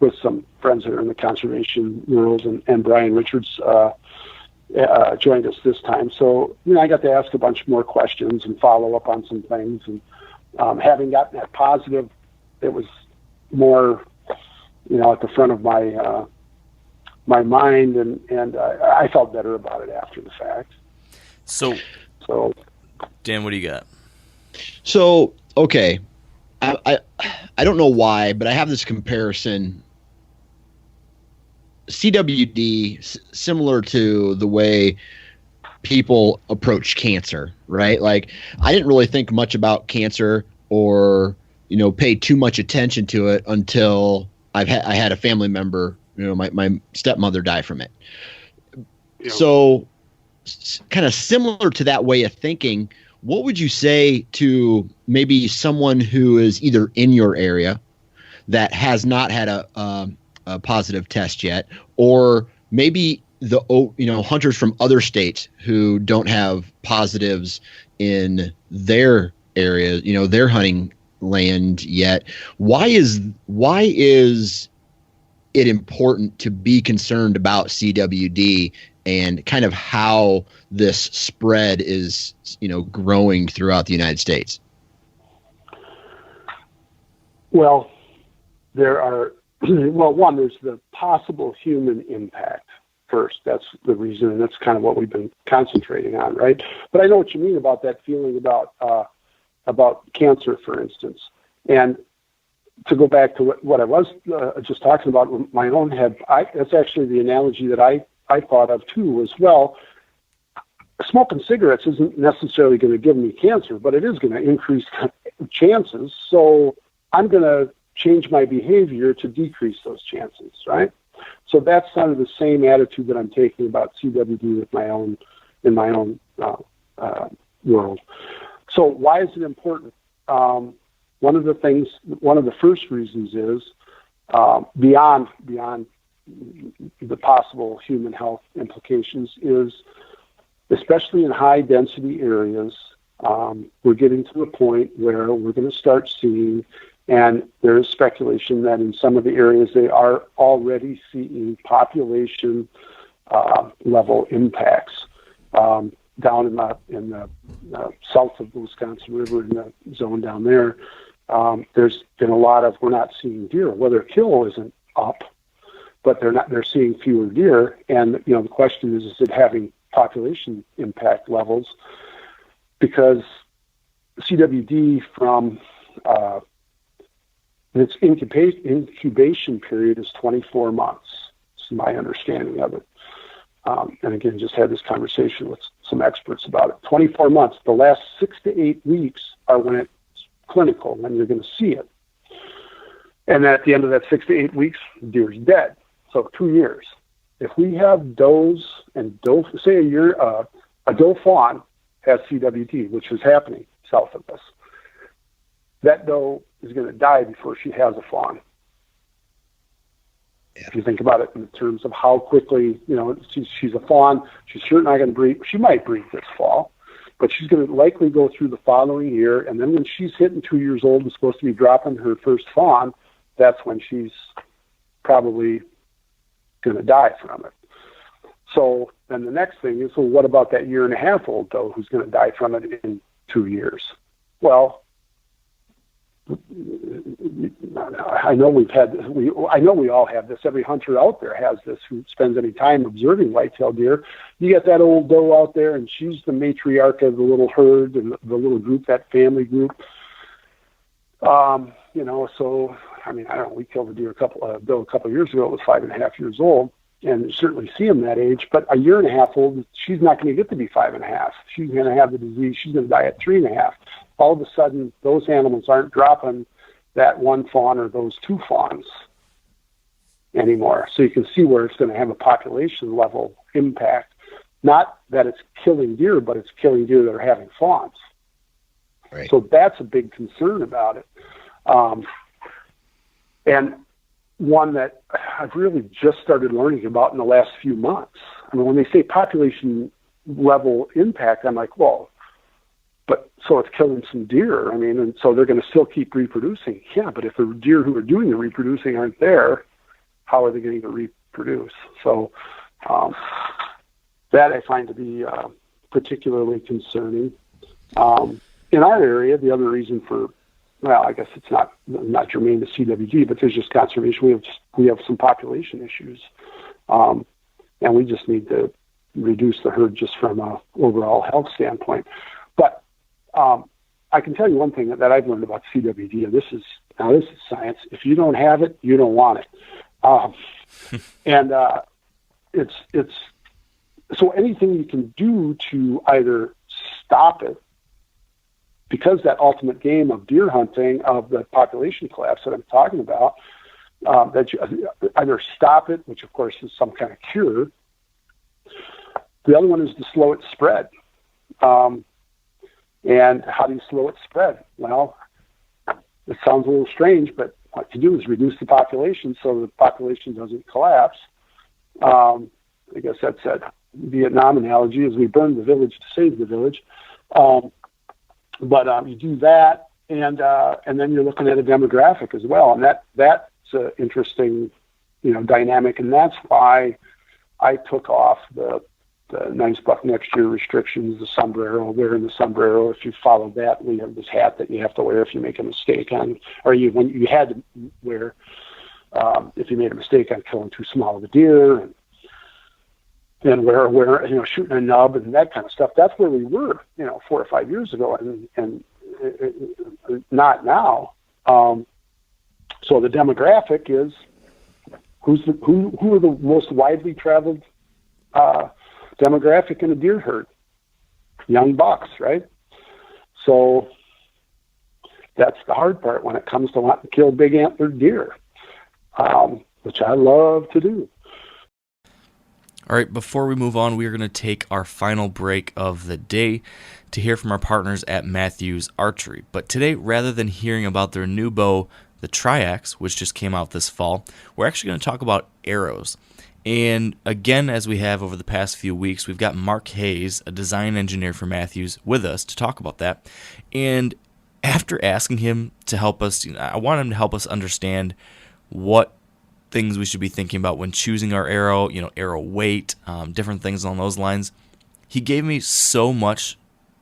with some friends that are in the conservation world, and Brian Richards joined us this time. So I got to ask a bunch more questions and follow up on some things. And having gotten that positive, it was more at the front of my mind, and I felt better about it after the fact. So, Dan, what do you got? So, okay, I don't know why, but I have this comparison. CWD, similar to the way people approach cancer, right? Like, I didn't really think much about cancer or, pay too much attention to it until I had a family member, my stepmother die from it. So, kind of similar to that way of thinking, what would you say to maybe someone who is either in your area that has not had a positive test yet, or maybe the hunters from other states who don't have positives in their area, their hunting land yet? Why is it important to be concerned about CWD and kind of how this spread is, growing throughout the United States? Well, one, there's the possible human impact first. That's the reason, and that's kind of what we've been concentrating on, right? But I know what you mean about that feeling about cancer, for instance. And to go back to what I was just talking about with my own head, that's actually the analogy that I thought of too, as well. Smoking cigarettes isn't necessarily going to give me cancer, but it is going to increase chances. So I'm going to change my behavior to decrease those chances, right? So that's kind of the same attitude that I'm taking about CWD in my own world. So why is it important? One of the first reasons is beyond the possible human health implications is, especially in high density areas, we're getting to a point where we're going to start seeing, and there is speculation that in some of the areas they are already seeing population level impacts. Down in the south of the Wisconsin River, in the zone down there, there's been a lot of, we're not seeing deer. Whether kill isn't up, but they're seeing fewer deer. And, the question is it having population impact levels? Because CWD from its incubation period is 24 months. It's my understanding of it. And again, just had this conversation with some experts about it. 24 months. The last 6 to 8 weeks are when it's clinical, when you're going to see it. And at the end of that 6 to 8 weeks, the deer is dead. So 2 years. If we have does and doe, say a doe fawn has CWD, which is happening south of us, that doe is going to die before she has a fawn. If you think about it in terms of how quickly, she's a fawn, she's sure not going to breed. She might breed this fall, but she's going to likely go through the following year. And then when she's hitting 2 years old and supposed to be dropping her first fawn, that's when she's probably going to die from it. So then the next thing is, well, what about that 1.5-year old doe who's going to die from it in 2 years? Well, I know we all have this. Every hunter out there has this who spends any time observing whitetail deer. You get that old doe out there, and she's the matriarch of the little herd and the little group, that family group. So I don't know. We killed a deer a couple of years ago. It was 5.5 years old, and certainly see him that age. But a 1.5-year old, she's not going to get to be 5.5. She's going to have the disease. She's going to die at 3.5. All of a sudden, those animals aren't dropping that one fawn or those two fawns anymore. So you can see where it's going to have a population level impact. Not that it's killing deer, but it's killing deer that are having fawns. Right. So that's a big concern about it. And one that I've really just started learning about in the last few months. I mean, when they say population level impact, I'm like, well, but so it's killing some deer. I mean, and so they're going to still keep reproducing. Yeah, but if the deer who are doing the reproducing aren't there, how are they going to reproduce? So that I find to be particularly concerning. In our area, the other reason for, well, I guess it's not germane to CWD, but there's just conservation. We have some population issues, and we just need to reduce the herd just from a overall health standpoint. But I can tell you one thing that I've learned about CWD, and this is science. If you don't have it, you don't want it. And it's so anything you can do to either stop it, because that ultimate game of deer hunting, of the population collapse that I'm talking about, that you either stop it, which of course is some kind of cure. The other one is to slow its spread. And how do you slow its spread? Well, it sounds a little strange, but what you do is reduce the population so the population doesn't collapse. I guess that's that Vietnam analogy, is we burn the village to save the village. But you do that, and then you're looking at a demographic as well, and that's an interesting, dynamic, and that's why I took off the nice buck next year restrictions, the sombrero. Wearing the sombrero, if you follow that, we have this hat that you have to wear if you make a mistake on, or when you had to wear if you made a mistake on killing too small of a deer, and where shooting a nub and that kind of stuff. That's where we were 4 or 5 years ago, and not now. So the demographic is who are the most widely traveled demographic in a deer herd? Young bucks, right? So that's the hard part when it comes to wanting to kill big antlered deer, which I love to do. All right, before we move on, we are going to take our final break of the day to hear from our partners at Matthews Archery. But today, rather than hearing about their new bow, the Triax, which just came out this fall, we're actually going to talk about arrows. And again, as we have over the past few weeks, we've got Mark Hayes, a design engineer for Matthews, with us to talk about that. And after asking him to help us, I want him to help us understand what things we should be thinking about when choosing our arrow, arrow weight, different things along those lines. He gave me so much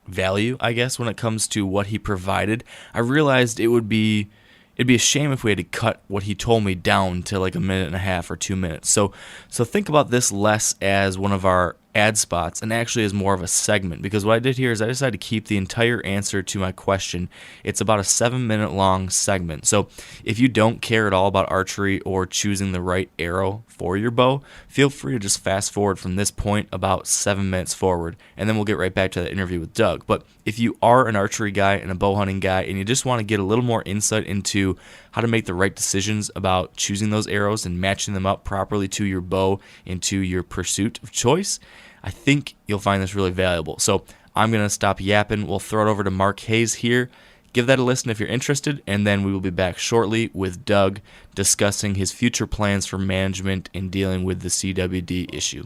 value, I guess, when it comes to what he provided. I realized it'd be a shame if we had to cut what he told me down to like 1.5 minutes or 2 minutes. So think about this less as one of our ad spots and actually as more of a segment, because what I did here is I decided to keep the entire answer to my question. It's about a 7-minute long segment. So if you don't care at all about archery or choosing the right arrow for your bow, feel free to just fast forward from this point about 7 minutes forward, and then we'll get right back to the interview with Doug. But if you are an archery guy and a bow hunting guy and you just want to get a little more insight into how to make the right decisions about choosing those arrows and matching them up properly to your bow and to your pursuit of choice, I think you'll find this really valuable. So I'm going to stop yapping. We'll throw it over to Mark Hayes here. Give that a listen if you're interested, and then we will be back shortly with Doug discussing his future plans for management and dealing with the CWD issue.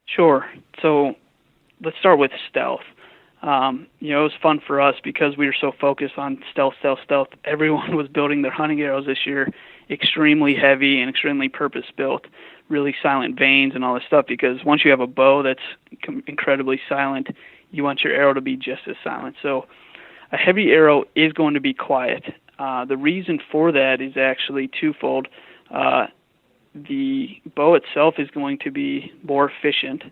Sure. So let's start with stealth. It was fun for us because we were so focused on stealth. Everyone was building their hunting arrows this year extremely heavy and extremely purpose-built, really silent vanes and all this stuff, because once you have a bow that's incredibly silent, you want your arrow to be just as silent. So a heavy arrow is going to be quiet. The reason for that is actually twofold. The bow itself is going to be more efficient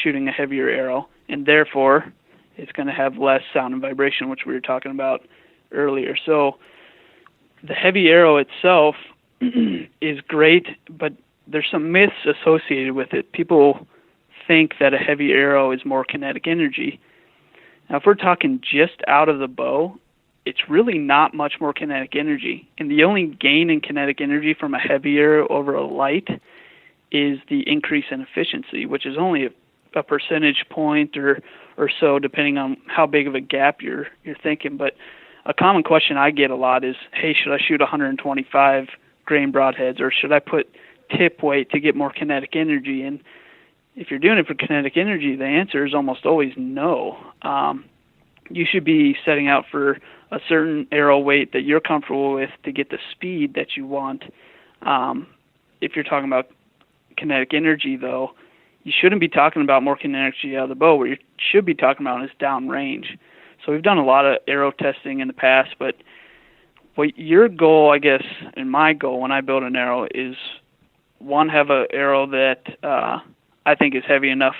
shooting a heavier arrow, and therefore it's going to have less sound and vibration, which we were talking about earlier. So the heavy arrow itself is great, but there's some myths associated with it. People think that a heavy arrow is more kinetic energy. Now, if we're talking just out of the bow, it's really not much more kinetic energy. And the only gain in kinetic energy from a heavy arrow over a light is the increase in efficiency, which is only a percentage point or so, depending on how big of a gap you're thinking. But a common question I get a lot is, hey, should I shoot 125 grain broadheads, or should I put tip weight to get more kinetic energy? And if you're doing it for kinetic energy, the answer is almost always no. You should be setting out for a certain arrow weight that you're comfortable with to get the speed that you want. If you're talking about kinetic energy, though, you shouldn't be talking about more kinetic energy out of the bow. What you should be talking about is downrange. So we've done a lot of arrow testing in the past, but what your goal, I guess, and my goal when I build an arrow is, one, have an arrow that I think is heavy enough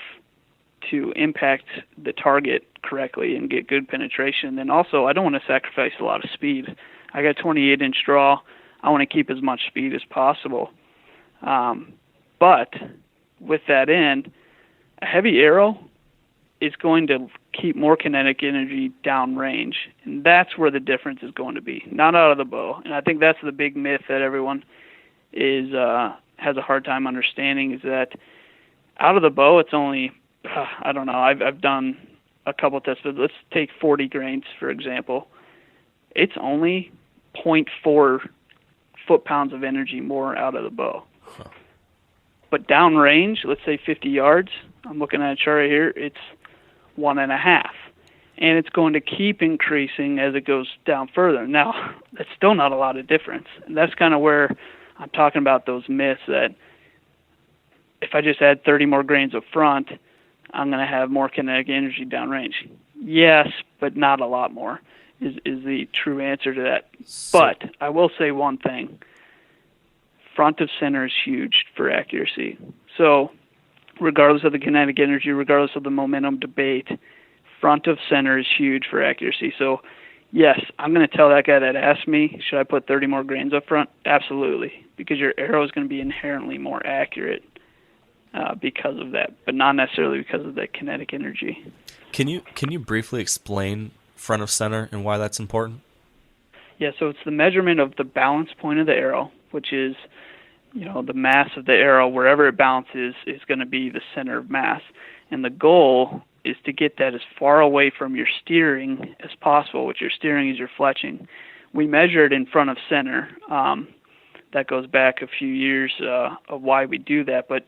to impact the target correctly and get good penetration. And also, I don't want to sacrifice a lot of speed. I got 28-inch draw. I want to keep as much speed as possible. But with that end, a heavy arrow is going to keep more kinetic energy downrange, and that's where the difference is going to be, not out of the bow. And I think that's the big myth that everyone is has a hard time understanding, is that out of the bow it's only, I don't know, I've done a couple tests, but let's take 40 grains for example. It's only 0.4 foot-pounds of energy more out of the bow. But downrange, let's say 50 yards, I'm looking at a chart right here, it's 1.5. And it's going to keep increasing as it goes down further. Now, that's still not a lot of difference. And that's kind of where I'm talking about those myths, that if I just add 30 more grains up front, I'm going to have more kinetic energy downrange. Yes, but not a lot more is the true answer to that. But I will say one thing. Front of center is huge for accuracy. So regardless of the kinetic energy, regardless of the momentum debate, front of center is huge for accuracy. So yes, I'm going to tell that guy that asked me, should I put 30 more grains up front? Absolutely, because your arrow is going to be inherently more accurate because of that, but not necessarily because of that kinetic energy. Can you briefly explain front of center and why that's important? Yeah, so it's the measurement of the balance point of the arrow, which is, the mass of the arrow, wherever it balances, is going to be the center of mass. And the goal is to get that as far away from your steering as possible, which your steering is your fletching. We measure it in front of center. That goes back a few years of why we do that. But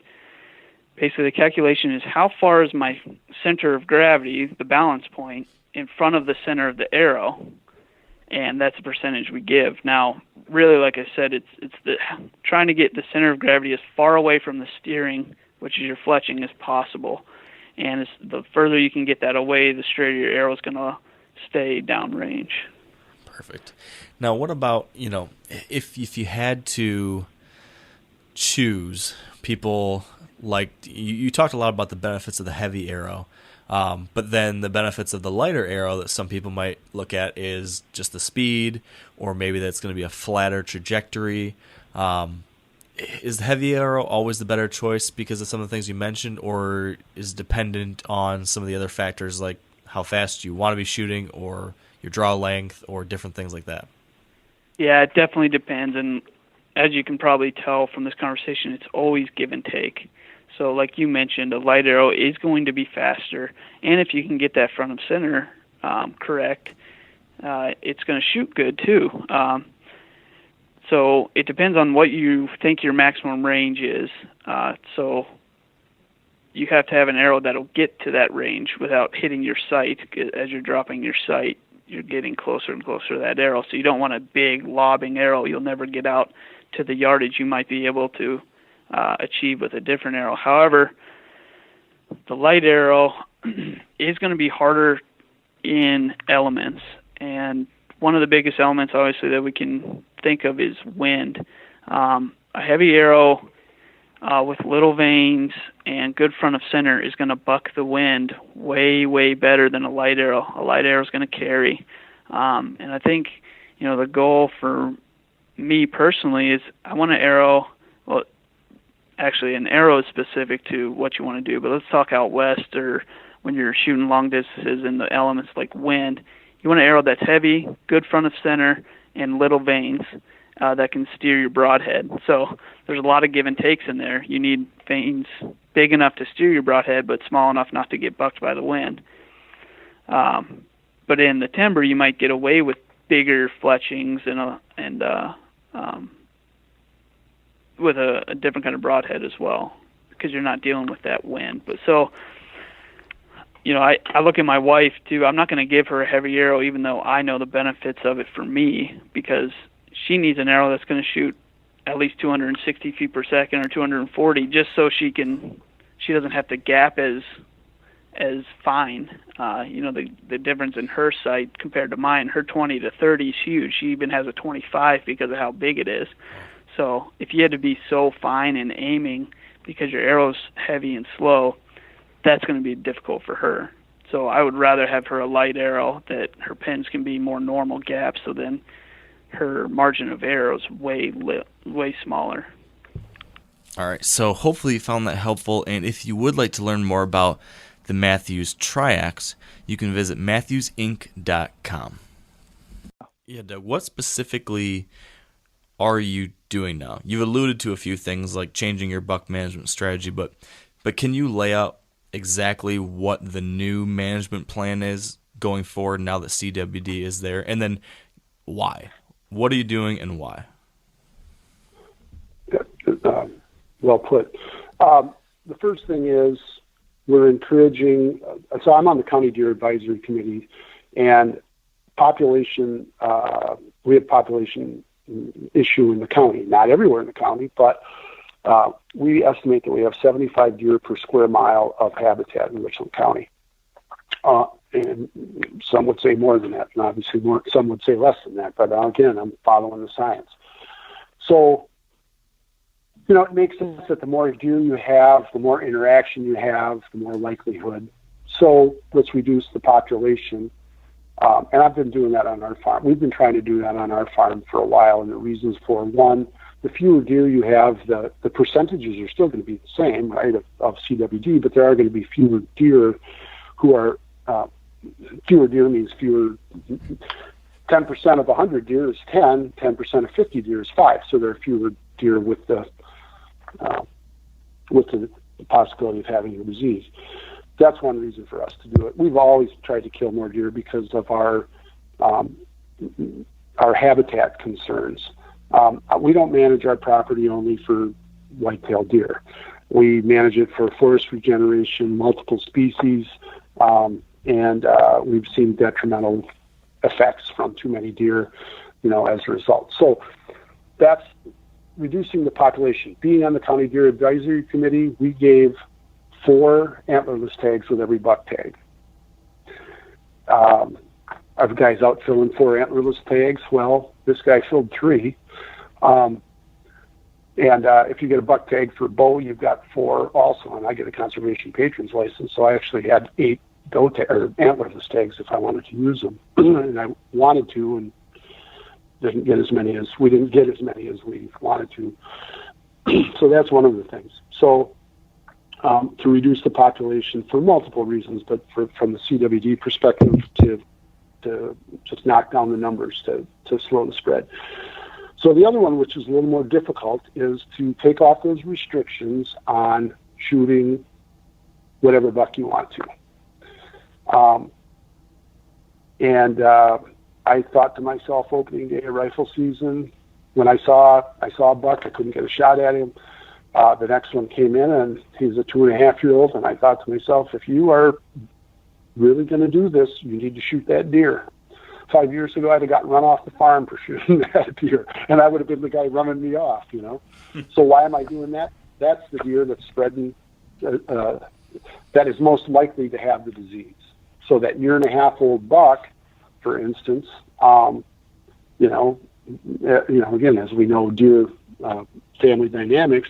basically the calculation is how far is my center of gravity, the balance point, in front of the center of the arrow, and that's the percentage we give. Now, really, like I said, it's the trying to get the center of gravity as far away from the steering, which is your fletching, as possible. And the further you can get that away, the straighter your arrow is going to stay downrange. Perfect. Now, what about, if you had to choose, people like you talked a lot about the benefits of the heavy arrow, but then the benefits of the lighter arrow that some people might look at is just the speed, or maybe that's going to be a flatter trajectory. Is the heavy arrow always the better choice because of some of the things you mentioned, or is it dependent on some of the other factors like how fast you want to be shooting or your draw length or different things like that? Yeah, it definitely depends. And as you can probably tell from this conversation, it's always give and take. So like you mentioned, a light arrow is going to be faster. And if you can get that front of center correct, it's going to shoot good too. So it depends on what you think your maximum range is. So you have to have an arrow that'll get to that range without hitting your sight. As you're dropping your sight, you're getting closer and closer to that arrow. So you don't want a big lobbing arrow. You'll never get out to the yardage you might be able to achieve with a different arrow. However, the light arrow is going to be harder in elements. And one of the biggest elements, obviously, that we can think of is wind. A heavy arrow with little vanes and good front of center is going to buck the wind way, way better than a light arrow. A light arrow is going to carry. And I think, the goal for me personally is I want an arrow. Well, actually, an arrow is specific to what you want to do, but let's talk out west or when you're shooting long distances in the elements like wind. You want an arrow that's heavy, good front of center, and little vanes that can steer your broadhead. So there's a lot of give and takes in there. You need vanes big enough to steer your broadhead, but small enough not to get bucked by the wind. But in the timber, you might get away with bigger fletchings and with a different kind of broadhead as well, because you're not dealing with that wind. But so, I look at my wife too. I'm not going to give her a heavy arrow, even though I know the benefits of it for me, because she needs an arrow that's going to shoot at least 260 feet per second or 240, just so she doesn't have to gap as fine. The difference in her sight compared to mine, her 20 to 30 is huge. She even has a 25 because of how big it is. So if you had to be so fine in aiming because your arrow's heavy and slow, that's going to be difficult for her. So I would rather have her a light arrow that her pins can be more normal gaps, so then her margin of error is way smaller. All right, so hopefully you found that helpful, and if you would like to learn more about the Mathews Triax, you can visit MathewsInc.com. Yeah, Doug, what specifically are you doing now? You've alluded to a few things like changing your buck management strategy, but can you lay out exactly what the new management plan is going forward now that CWD is there, and then why? What are you doing and why? Well put. The first thing is we're encouraging, so I'm on the County Deer Advisory Committee, and we have population issue in the county, not everywhere in the county, but we estimate that we have 75 deer per square mile of habitat in Richland County. And some would say more than that, and obviously some would say less than that, but again, I'm following the science. So, it makes sense that the more deer you have, the more interaction you have, the more likelihood. So let's reduce the population. And I've been doing that on our farm. We've been trying to do that on our farm for a while, and the reasons for, one, the fewer deer you have, the percentages are still going to be the same, right, of CWD, but there are going to be fewer deer who are, fewer deer means fewer, 10% of 100 deer is 10, 10% of 50 deer is 5, so there are fewer deer with the possibility of having a disease. That's one reason for us to do it. We've always tried to kill more deer because of our habitat concerns. We don't manage our property only for whitetail deer. We manage it for forest regeneration, multiple species, and we've seen detrimental effects from too many deer, as a result. So that's reducing the population. Being on the County Deer Advisory Committee, we gave 4 antlerless tags with every buck tag. Our guy's out filling 4 antlerless tags. Well, this guy filled 3. And if you get a buck tag for bow, you've got 4 also. And I get a conservation patron's license, so I actually had 8 doe or antlerless tags if I wanted to use them. And I wanted to, and we didn't get as many as we wanted to. So that's one of the things. So to reduce the population for multiple reasons, but from the CWD perspective, to just knock down the numbers to slow the spread. So the other one, which is a little more difficult, is to take off those restrictions on shooting whatever buck you want to. I thought to myself, opening day of rifle season, when I saw a buck, I couldn't get a shot at him. The next one came in, and he's a 2.5-year-old, and I thought to myself, if you are really going to do this, you need to shoot that deer. 5 years ago, I'd have gotten run off the farm for shooting that deer, and I would have been the guy running me off, So why am I doing that? That's the deer that's spreading, that is most likely to have the disease. So that 1.5-year-old buck, for instance, again, as we know, deer family dynamics,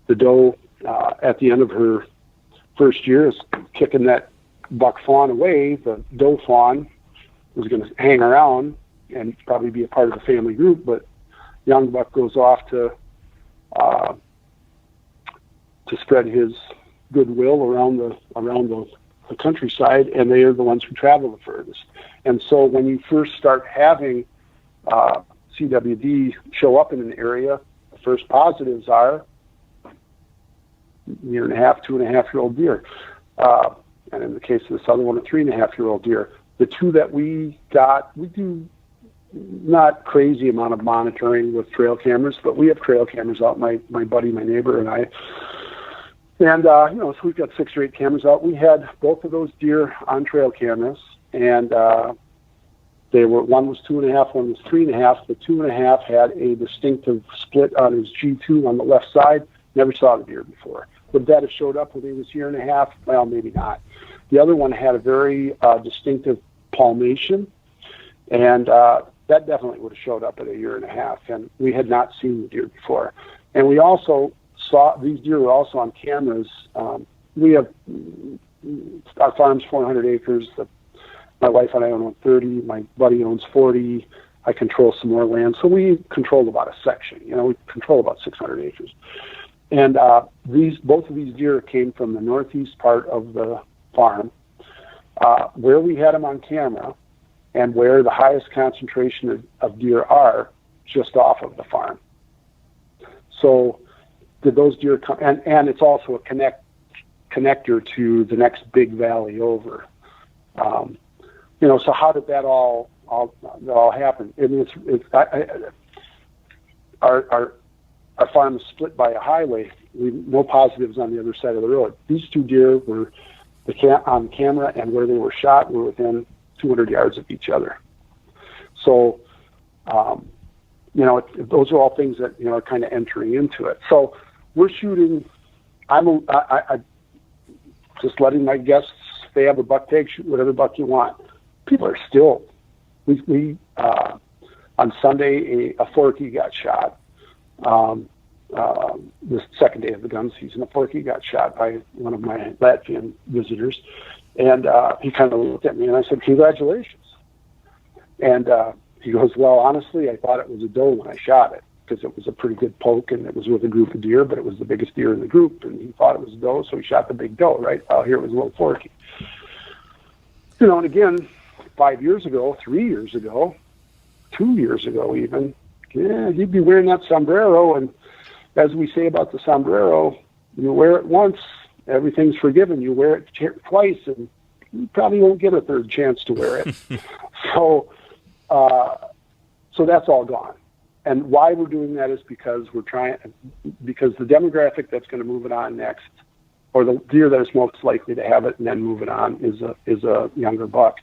the doe at the end of her first year is kicking that buck fawn away. The doe fawn was going to hang around and probably be a part of the family group, but young buck goes off to spread his goodwill around the countryside, and they are the ones who travel the furthest. And so when you first start having CWD show up in an area, the first positives are 1.5, 2.5-year-old deer. And in the case of this other one, a 3.5-year-old deer. The two that we got, we do not crazy amount of monitoring with trail cameras, but we have trail cameras out, my buddy, my neighbor, and I. And, so we've got 6 or 8 cameras out. We had both of those deer on trail cameras, and one was 2.5, one was 3.5. The 2.5 had a distinctive split on his G2 on the left side. Never saw the deer before. Would that have showed up when he was 1.5 years? Well, maybe not. The other one had a very distinctive palmation, and that definitely would have showed up at 1.5 years, and we had not seen the deer before. And we also saw these deer were also on cameras. We have our farm's 400 acres. My wife and I own 30. My buddy owns 40. I control some more land, so we control about a section. We control about 600 acres. And both of these deer came from the northeast part of the farm, where we had them on camera, and where the highest concentration of deer are, just off of the farm. So did those deer come? And it's also a connector to the next big valley over. So how did that all happen? I mean, our farm is split by a highway. No positives on the other side of the road. These 2 deer were on camera, and where they were shot were within 200 yards of each other. So, those are all things that are kind of entering into it. So we're shooting. I just letting my guests, if they have a buck tag, shoot whatever buck you want. People are still. We on Sunday a forky got shot. The second day of the gun season, a forky got shot by one of my Latvian visitors, and he kind of looked at me, and I said, "Congratulations." And he goes, "Well, honestly, I thought it was a doe when I shot it, because it was a pretty good poke, and it was with a group of deer, but it was the biggest deer in the group, and he thought it was a doe, so he shot the big doe, right? Well, here it was a little forky." And again, 5 years ago, 3 years ago, 2 years ago even, he'd be wearing that sombrero, and as we say about the sombrero, you wear it once, everything's forgiven. You wear it twice, and you probably won't get a third chance to wear it. So that's all gone. And why we're doing that is because because the demographic that's going to move it on next, or the deer that is most likely to have it and then move it on, is a younger buck.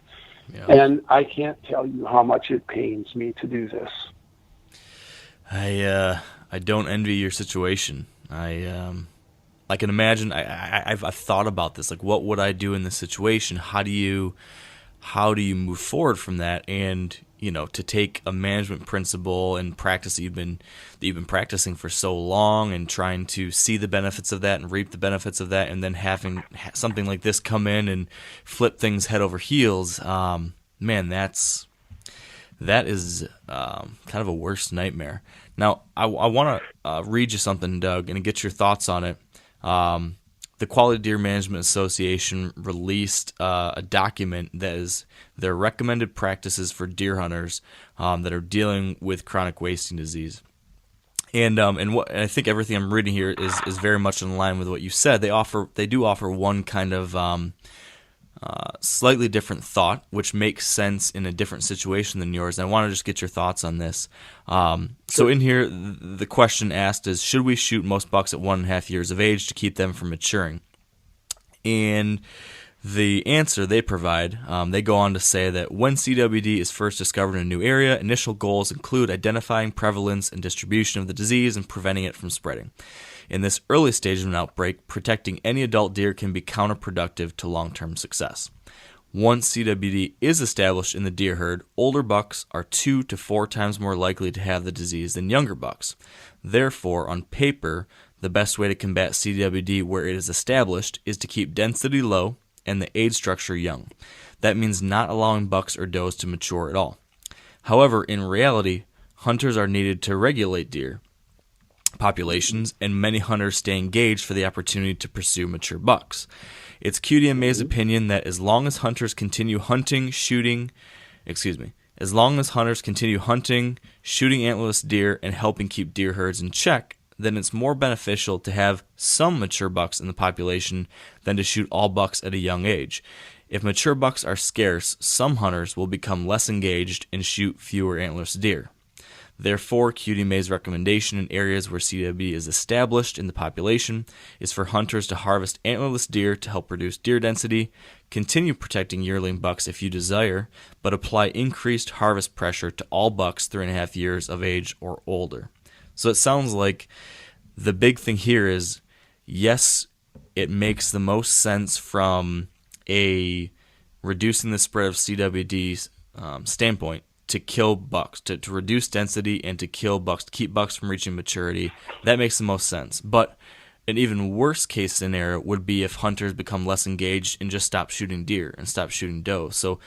Yeah. And I can't tell you how much it pains me to do this. I don't envy your situation. I can imagine. I've thought about this. Like, what would I do in this situation? How do you move forward from that? And to take a management principle and practice that you've been practicing for so long and trying to see the benefits of that and reap the benefits of that, and then having something like this come in and flip things head over heels, man, that is kind of a worst nightmare. Now, I want to read you something, Doug, and get your thoughts on it. The Quality Deer Management Association released a document that is their recommended practices for deer hunters that are dealing with chronic wasting disease. And I think everything I'm reading here is very much in line with what you said. They do offer one kind of slightly different thought, which makes sense in a different situation than yours. And I want to just get your thoughts on this. So in here, the question asked is, should we shoot most bucks at 1.5 years of age to keep them from maturing? And the answer they provide, they go on to say that when CWD is first discovered in a new area, initial goals include identifying prevalence and distribution of the disease and preventing it from spreading. In this early stage of an outbreak, protecting any adult deer can be counterproductive to long-term success. Once CWD is established in the deer herd, older bucks are 2 to 4 times more likely to have the disease than younger bucks. Therefore, on paper, the best way to combat CWD where it is established is to keep density low and the age structure young. That means not allowing bucks or does to mature at all. However, in reality, hunters are needed to regulate deer populations, and many hunters stay engaged for the opportunity to pursue mature bucks. It's QDMA's opinion that as long as hunters continue hunting, shooting antlerless deer, and helping keep deer herds in check, then it's more beneficial to have some mature bucks in the population than to shoot all bucks at a young age. If mature bucks are scarce, some hunters will become less engaged and shoot fewer antlerless deer. Therefore, QDMA's recommendation in areas where CWD is established in the population is for hunters to harvest antlerless deer to help reduce deer density, continue protecting yearling bucks if you desire, but apply increased harvest pressure to all bucks 3.5 years of age or older. So it sounds like the big thing here is, yes, it makes the most sense from a reducing the spread of CWD standpoint to kill bucks, to reduce density and to kill bucks, to keep bucks from reaching maturity. That makes the most sense. But an even worse case scenario would be if hunters become less engaged and just stop shooting deer and stop shooting doe. So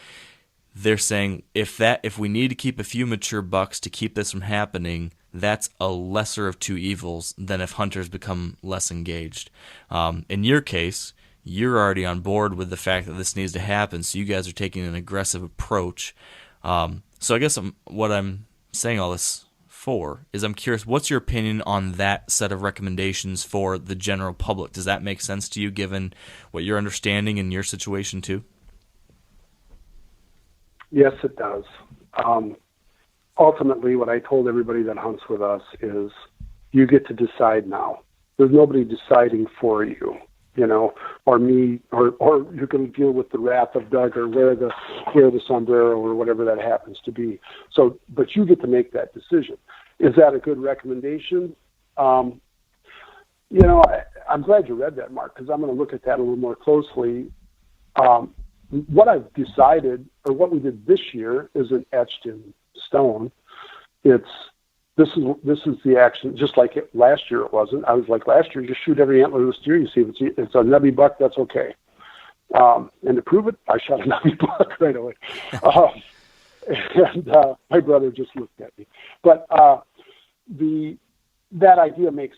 they're saying if we need to keep a few mature bucks to keep this from happening, that's a lesser of two evils than if hunters become less engaged. In your case, you're already on board with the fact that this needs to happen, so you guys are taking an aggressive approach. So I guess what I'm saying all this for is I'm curious, what's your opinion on that set of recommendations for the general public? Does that make sense to you given what you're understanding in your situation too? Yes, it does. Ultimately, what I told everybody that hunts with us is you get to decide now. There's nobody deciding for you. Or me, or you're going to deal with the wrath of Doug, or wear the sombrero, or whatever that happens to be. So, but you get to make that decision. Is that a good recommendation? I'm glad you read that, Mark, because I'm going to look at that a little more closely. What I've decided, or what we did this year, isn't etched in stone. This is the action, just like last year it wasn't. I was like, last year, just shoot every antlerless deer you see. If it's a nubby buck, that's okay. And to prove it, I shot a nubby buck right away. My brother just looked at me. But that idea makes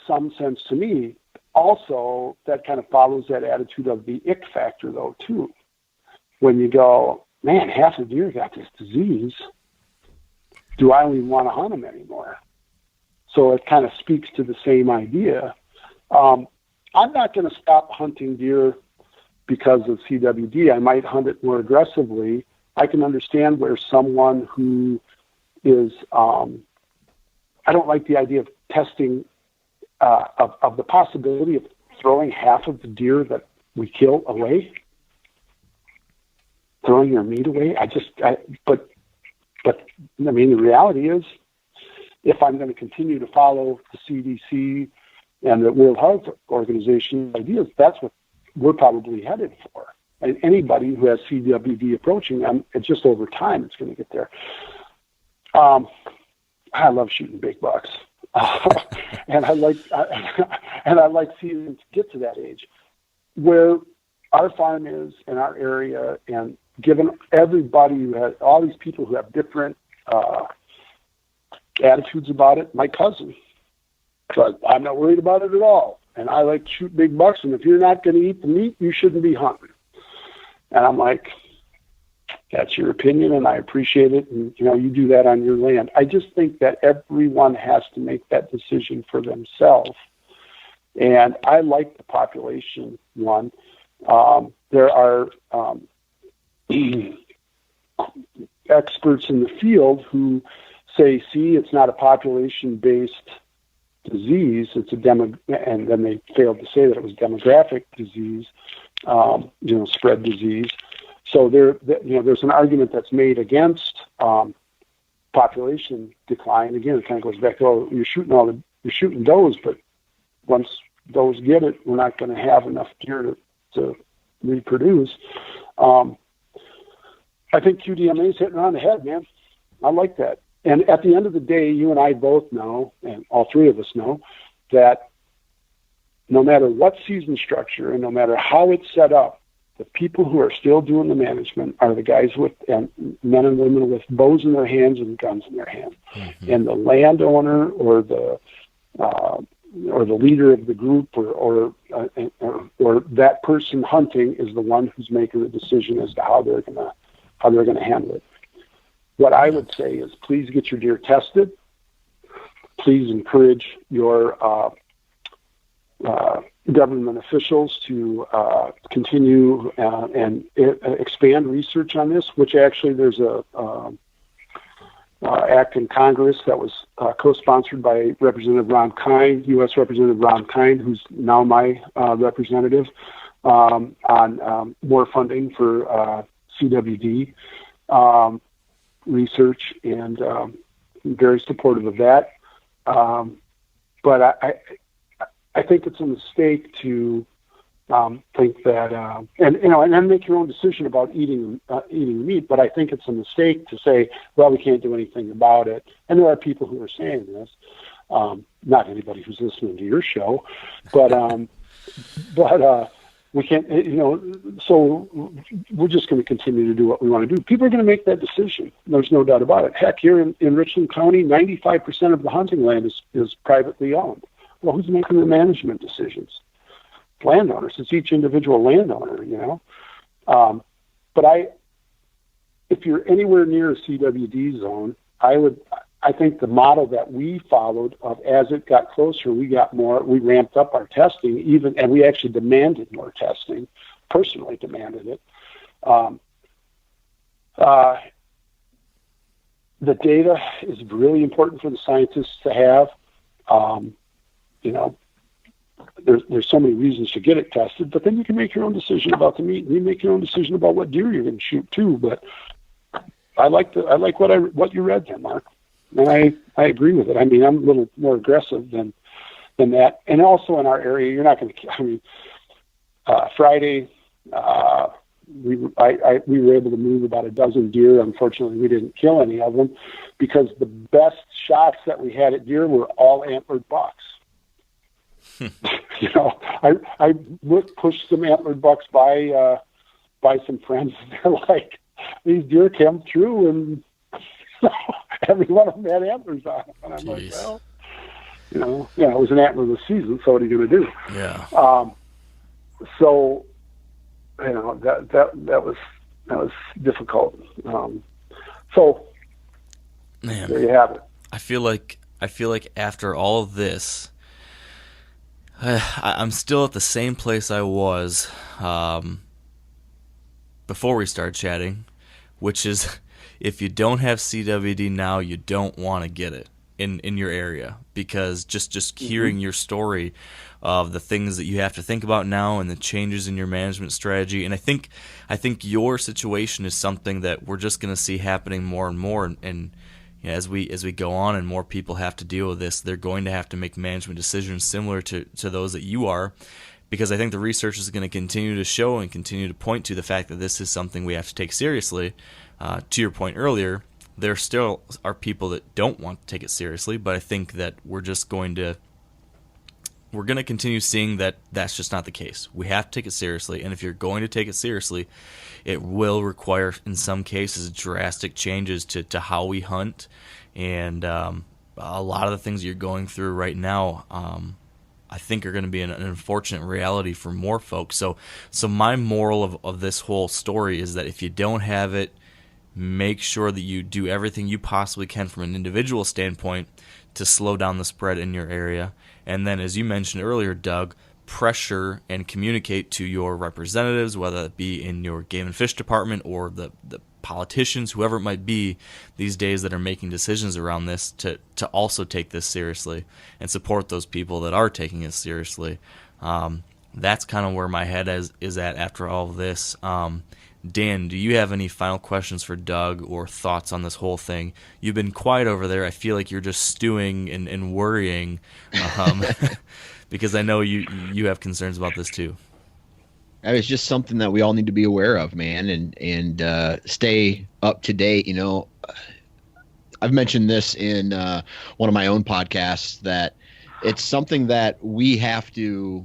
some sense to me. Also, that kind of follows that attitude of the ick factor, though, too. When you go, man, half the deer got this disease. Do I even want to hunt them anymore? So it kind of speaks to the same idea. I'm not going to stop hunting deer because of CWD. I might hunt it more aggressively. I can understand where someone who is, I don't like the idea of testing, of the possibility of throwing half of the deer that we kill away, throwing their meat away. But the reality is, if I'm going to continue to follow the CDC and the World Health Organization ideas, that's what we're probably headed for. And anybody who has CWD approaching them, it's just over time it's going to get there. I love shooting big bucks, and I like seeing them get to that age where our farm is in our area, and given everybody who has all these people who have different attitudes about it. My cousin, but I'm not worried about it at all, and I like to shoot big bucks. And if you're not going to eat the meat, you shouldn't be hunting. And I'm like, that's your opinion, and I appreciate it. And, you do that on your land. I just think that everyone has to make that decision for themselves. And I like the population one. There are experts in the field who say, see, it's not a population-based disease. It's and then they failed to say that it was demographic disease, spread disease. So there's an argument that's made against population decline. Again, it kind of goes back to, you're shooting does, but once does get it, we're not going to have enough deer to reproduce. I think QDMA is hitting on the head, man. I like that. And at the end of the day, you and I both know, and all three of us know, that no matter what season structure and no matter how it's set up, the people who are still doing the management are the guys and men and women with bows in their hands and guns in their hands. Mm-hmm. And the landowner or the leader of the group or that person hunting is the one who's making the decision as to how they're going to handle it. What I would say is, please get your deer tested. Please encourage your government officials to continue and expand research on this, which actually there's a act in Congress that was co-sponsored by Representative Ron Kine, U.S. Representative Ron Kine, who's now my representative, on more funding for CWD research, and very supportive of that. But I think it's a mistake to think that, and then make your own decision about eating meat. But I think it's a mistake to say, well, we can't do anything about it. And there are people who are saying this, not anybody who's listening to your show, but we can't, so we're just going to continue to do what we want to do. People are going to make that decision. There's no doubt about it. Heck, here in Richland County, 95% of the hunting land is privately owned. Well, who's making the management decisions? Landowners. It's each individual landowner, But if you're anywhere near a CWD zone, I think the model that we followed of as it got closer, we ramped up our testing and we actually demanded more testing, personally demanded it. The data is really important for the scientists to have. There's so many reasons to get it tested, but then you can make your own decision about the meat, and you make your own decision about what deer you're going to shoot too. But I like what you read there, Mark, and I agree with it. I mean, I'm a little more aggressive than that, and also in our area, you're not going to. I mean, Friday, we were able to move about a dozen deer. Unfortunately, we didn't kill any of them because the best shots that we had at deer were all antlered bucks. I pushed some antlered bucks by some friends, and they're like, these deer came through, and every one of them had antlers on them. And I'm like, well, it was an antlerless season, so what are you going to do? Yeah. So, that was difficult. So, man, there you have it. I feel like after all of this, I'm still at the same place I was before we started chatting, which is if you don't have CWD now, you don't want to get it in your area, because just hearing your story of the things that you have to think about now and the changes in your management strategy, and I think your situation is something that we're just going to see happening more and more, and as we go on and more people have to deal with this, they're going to have to make management decisions similar to those that you are, because I think the research is going to continue to show and continue to point to the fact that this is something we have to take seriously. To your point earlier, there still are people that don't want to take it seriously, but I think that we're going to continue seeing that that's just not the case. We have to take it seriously, and if you're going to take it seriously, it will require, in some cases, drastic changes to how we hunt, and a lot of the things you're going through right now, I think are going to be an unfortunate reality for more folks. So my moral of this whole story is that if you don't have it, make sure that you do everything you possibly can from an individual standpoint to slow down the spread in your area. And then, as you mentioned earlier, Doug, pressure and communicate to your representatives, whether it be in your game and fish department or the politicians, whoever it might be these days that are making decisions around this, to also take this seriously and support those people that are taking it seriously. That's kind of where my head is at after all of this. Dan, do you have any final questions for Doug or thoughts on this whole thing? You've been quiet over there. I feel like you're just stewing and worrying because I know you have concerns about this too. It's just something that we all need to be aware of, man, and stay up to date. You know, I've mentioned this in one of my own podcasts that it's something that we have to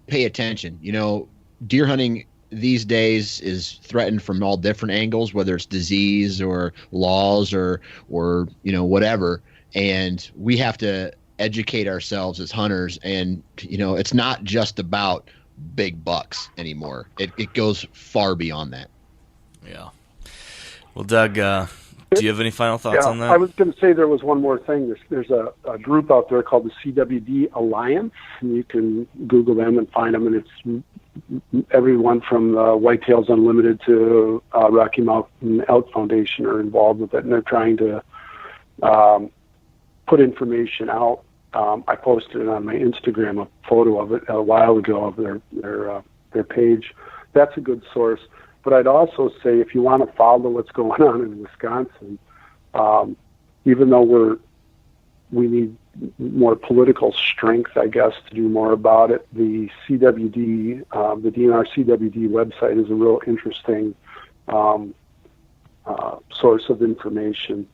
pay attention. You know, deer hunting these days is threatened from all different angles, whether it's disease or laws or you know, whatever. And we have to educate ourselves as hunters. And, you know, it's not just about big bucks anymore. It goes far beyond that. Yeah. Well, Doug, do you have any final thoughts on that? I was going to say there was one more thing. There's a group out there called the CWD Alliance, and you can Google them and find them, and it's everyone from Whitetails Unlimited to Rocky Mountain Elk Foundation are involved with it, and they're trying to put information out. I posted on my Instagram a photo of it a while ago of their page. That's a good source. But I'd also say if you want to follow what's going on in Wisconsin, even though we need more political strength, I guess, to do more about it, the CWD, the DNR CWD website is a real interesting source of information.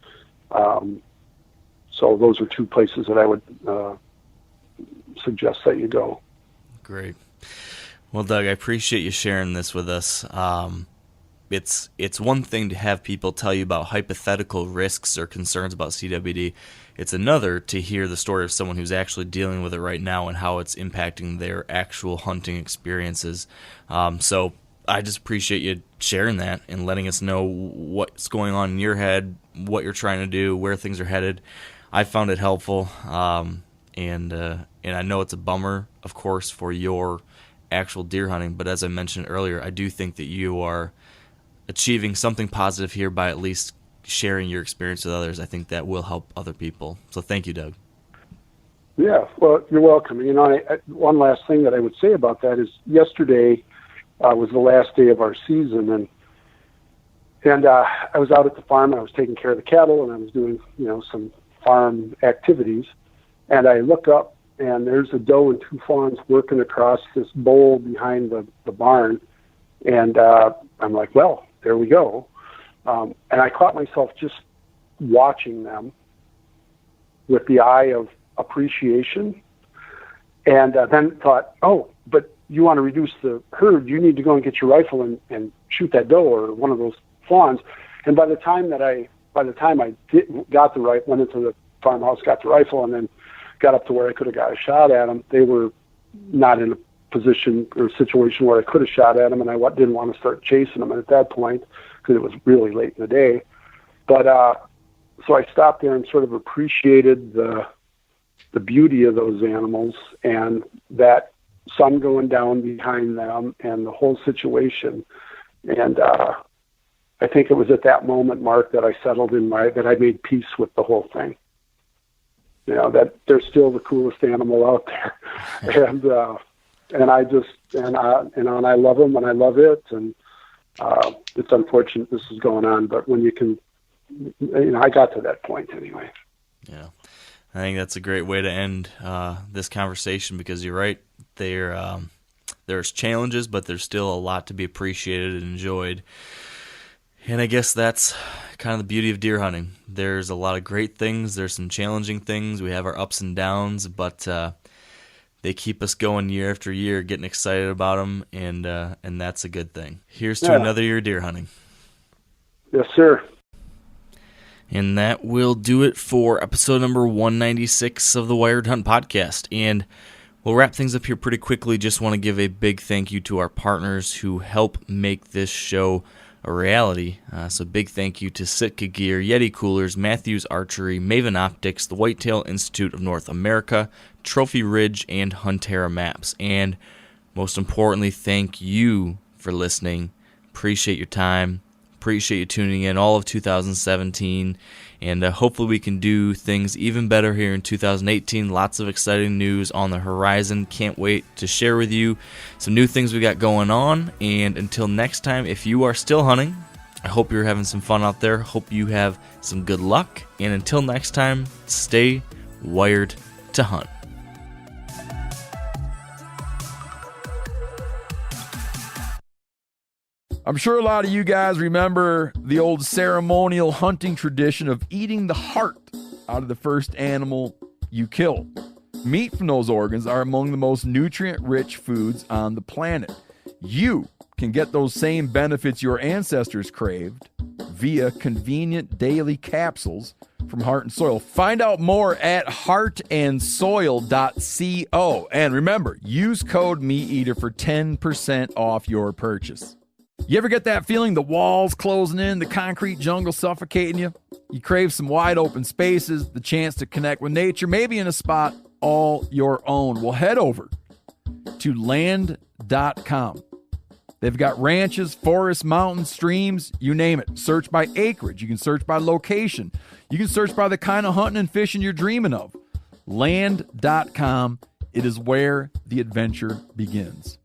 So those are two places that I would suggest that you go. Great. Well, Doug, I appreciate you sharing this with us. It's one thing to have people tell you about hypothetical risks or concerns about CWD. It's another to hear the story of someone who's actually dealing with it right now and how it's impacting their actual hunting experiences. So I just appreciate you sharing that and letting us know what's going on in your head, what you're trying to do, where things are headed. I found it helpful, and I know it's a bummer, of course, for your actual deer hunting, but as I mentioned earlier, I do think that you are achieving something positive here by at least sharing your experience with others. I think that will help other people. So thank you, Doug. Yeah, well, you're welcome. You know, one last thing that I would say about that is yesterday was the last day of our season, and I was out at the farm. I was taking care of the cattle, and I was doing, you know, some farm activities, and I look up, and there's a doe and two fawns working across this bowl behind the barn, and I'm like, well, there we go. And I caught myself just watching them with the eye of appreciation, and then thought, oh, but you want to reduce the herd, you need to go and get your rifle and shoot that doe or one of those fawns. And by the time I got the rifle, went into the farmhouse, got the rifle, and then got up to where I could have got a shot at them, they were not in a position or situation where I could have shot at them, and I didn't want to start chasing them at that point because it was really late in the day. But so I stopped there and sort of appreciated the beauty of those animals and that sun going down behind them and the whole situation. And I think it was at that moment, Mark, that I settled that I made peace with the whole thing. You know, that they're still the coolest animal out there. and I love them and I love it. And it's unfortunate this is going on, but when you can, you know, I got to that point anyway. Yeah. I think that's a great way to end this conversation because you're right. There's challenges, but there's still a lot to be appreciated and enjoyed. And I guess that's kind of the beauty of deer hunting. There's a lot of great things. There's some challenging things. We have our ups and downs, but they keep us going year after year, getting excited about them, and that's a good thing. Here's to another year of deer hunting. Yes, sir. And that will do it for episode number 196 of the Wired Hunt Podcast. And we'll wrap things up here pretty quickly. Just want to give a big thank you to our partners who help make this show a reality. So big thank you to Sitka Gear, Yeti Coolers, Matthews Archery, Maven Optics, the Whitetail Institute of North America, Trophy Ridge, and Huntera Maps. And most importantly, thank you for listening. Appreciate your time. Appreciate you tuning in all of 2017, and hopefully we can do things even better here in 2018. Lots of exciting news on the horizon. Can't wait to share with you some new things we got going on. And until next time, if you are still hunting, I hope you're having some fun out there. Hope you have some good luck. And until next time, stay wired to hunt. I'm sure a lot of you guys remember the old ceremonial hunting tradition of eating the heart out of the first animal you kill. Meat from those organs are among the most nutrient-rich foods on the planet. You can get those same benefits your ancestors craved via convenient daily capsules from Heart and Soil. Find out more at heartandsoil.co. And remember, use code MeatEater for 10% off your purchase. You ever get that feeling the walls closing in, the concrete jungle suffocating you? You crave some wide open spaces, the chance to connect with nature, maybe in a spot all your own. Well, head over to land.com. They've got ranches, forests, mountains, streams, you name it. Search by acreage. You can search by location. You can search by the kind of hunting and fishing you're dreaming of. Land.com. It is where the adventure begins.